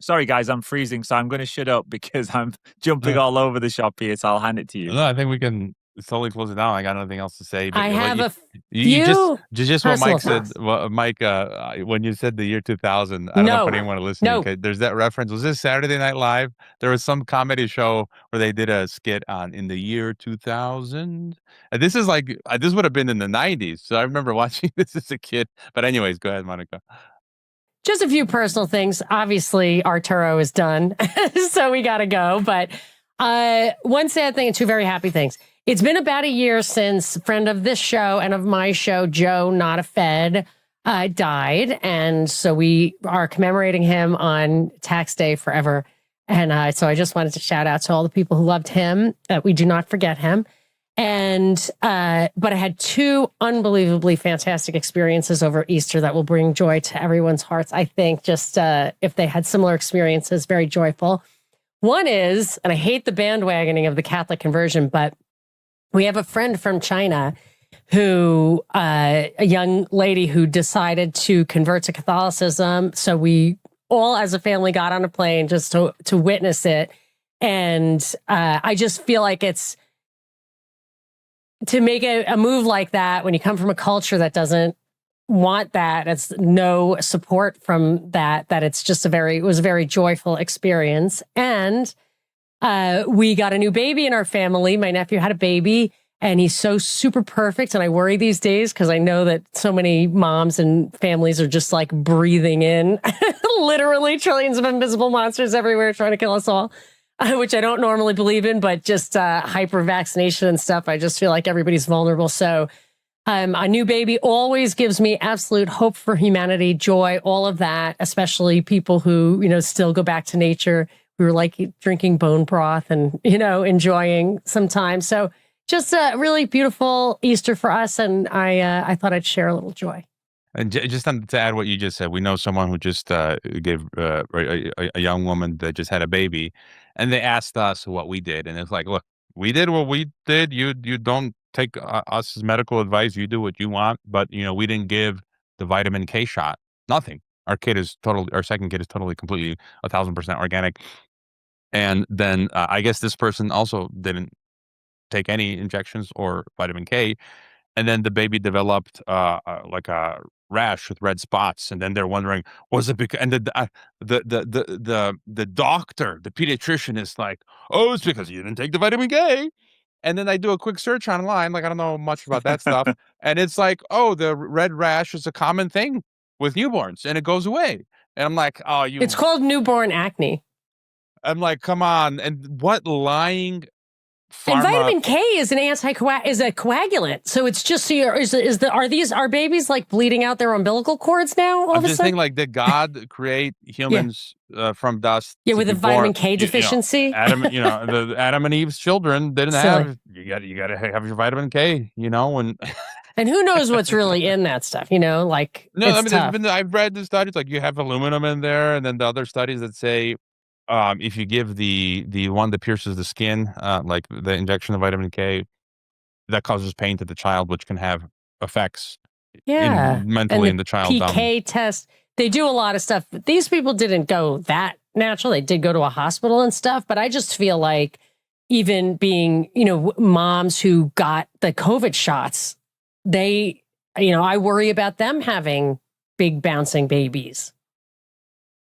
Sorry, guys, I'm freezing, so I'm going to shut up because I'm jumping all over the shop here. So I'll hand it to you. No, I think we can slowly close it down. I got nothing else to say. But I have a you just what Mike personal said. Mike, when you said the year 2000, I don't know if anyone listening. No. Okay, there's that reference. Was this Saturday Night Live? There was some comedy show where they did a skit on in the year 2000. And this is like this would have been in the 90s. So I remember watching this as a kid. But anyways, go ahead, Monica. Just a few personal things. Obviously, Arturo is done, so we got to go. But one sad thing and two very happy things. It's been about a year since a friend of this show and of my show, Joe Not a Fed, died. And so we are commemorating him on tax day forever. And so I just wanted to shout out to all the people who loved him. We do not forget him. And but I had two unbelievably fantastic experiences over Easter that will bring joy to everyone's hearts. I think just if they had similar experiences, very joyful. One is, and I hate the bandwagoning of the Catholic conversion, but we have a friend from China who, a young lady who decided to convert to Catholicism. So we all as a family got on a plane just to witness it. And I just feel like it's, to make a move like that when you come from a culture that doesn't want that, it's no support from that it's just it was a very joyful experience. And we got a new baby in our family. My nephew had a baby and he's so super perfect. And I worry these days because I know that so many moms and families are just like breathing in literally trillions of invisible monsters everywhere trying to kill us all. Which I don't normally believe in, but just hyper vaccination and stuff. I just feel like everybody's vulnerable. So a new baby always gives me absolute hope for humanity, joy, all of that, especially people who, still go back to nature. We were like drinking bone broth and, enjoying some time. So just a really beautiful Easter for us. And I thought I'd share a little joy. And just to add what you just said, we know someone who just gave a young woman that just had a baby, and they asked us what we did, and it's like, look, we did what we did. You don't take us as medical advice. You do what you want, but we didn't give the vitamin K shot. Nothing. Our second kid is totally, completely 1,000% organic. And then I guess this person also didn't take any injections or vitamin K. And then the baby developed like a rash with red spots, and then they're wondering, was it because? And the doctor, the pediatrician, is like, oh, it's because you didn't take the vitamin K. And then I do a quick search online, like I don't know much about that stuff, and it's like, oh, the red rash is a common thing with newborns, and it goes away. And I'm like, oh, It's called newborn acne. I'm like, come on, and what lying. And vitamin K is an is a coagulant, so it's just are babies like bleeding out their umbilical cords now? I'm just saying, like, did God create humans from dust? Yeah, with a vitamin K deficiency. The Adam and Eve's children didn't have. You got to have your vitamin K. When. And who knows what's really in that stuff? Like no, I've read the studies like you have aluminum in there, and then the other studies that say. If you give the one that pierces the skin, like the injection of vitamin K, that causes pain to the child, which can have effects mentally in the child. PK test. They do a lot of stuff. But these people didn't go that natural. They did go to a hospital and stuff. But I just feel like even being, moms who got the COVID shots, I worry about them having big bouncing babies.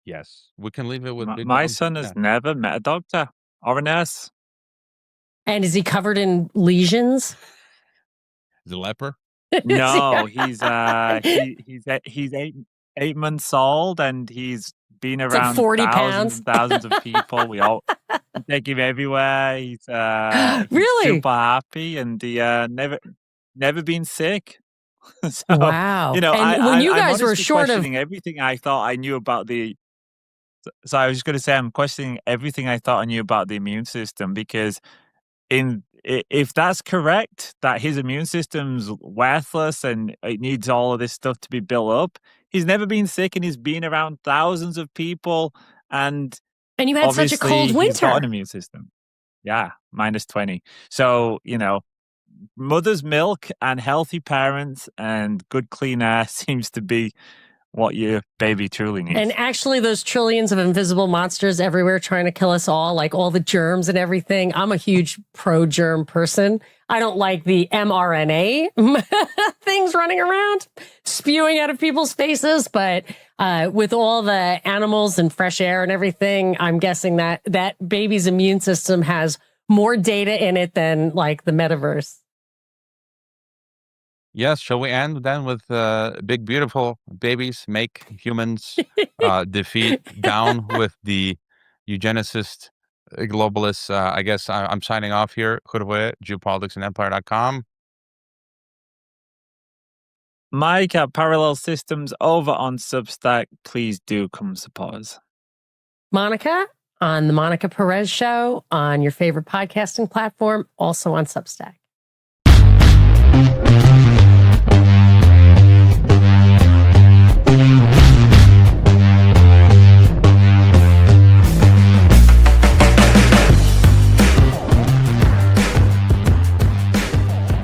Yes, we can leave it with my son has never met a doctor or a nurse. And is he covered in lesions? Is he a leper? No, he's 8 months old, and he's been around like 40 thousands and thousands of people. We all take him everywhere. He's really super happy, and he never been sick. So, wow. And when you guys I'm were short of everything I thought I knew about the. So I was just going to say, I'm questioning everything I thought I knew about the immune system, because if that's correct, that his immune system's worthless and it needs all of this stuff to be built up, he's never been sick and he's been around thousands of people. And you had such a cold he's got an winter. immune system. Yeah, -20. So, mother's milk and healthy parents and good clean air seems to be what your baby truly needs. And actually, those trillions of invisible monsters everywhere trying to kill us all, like all the germs and everything. I'm a huge pro-germ person. I don't like the mRNA things running around, spewing out of people's faces. But with all the animals and fresh air and everything, I'm guessing that baby's immune system has more data in it than like the metaverse. Yes, shall we end then with big, beautiful babies make humans defeat down with the eugenicist globalists? I guess I'm signing off here. Khurwe, Geopolitics and Empire.com. Mike at Parallel Systems over on Substack. Please do come support us. Monica on the Monica Perez Show on your favorite podcasting platform, also on Substack.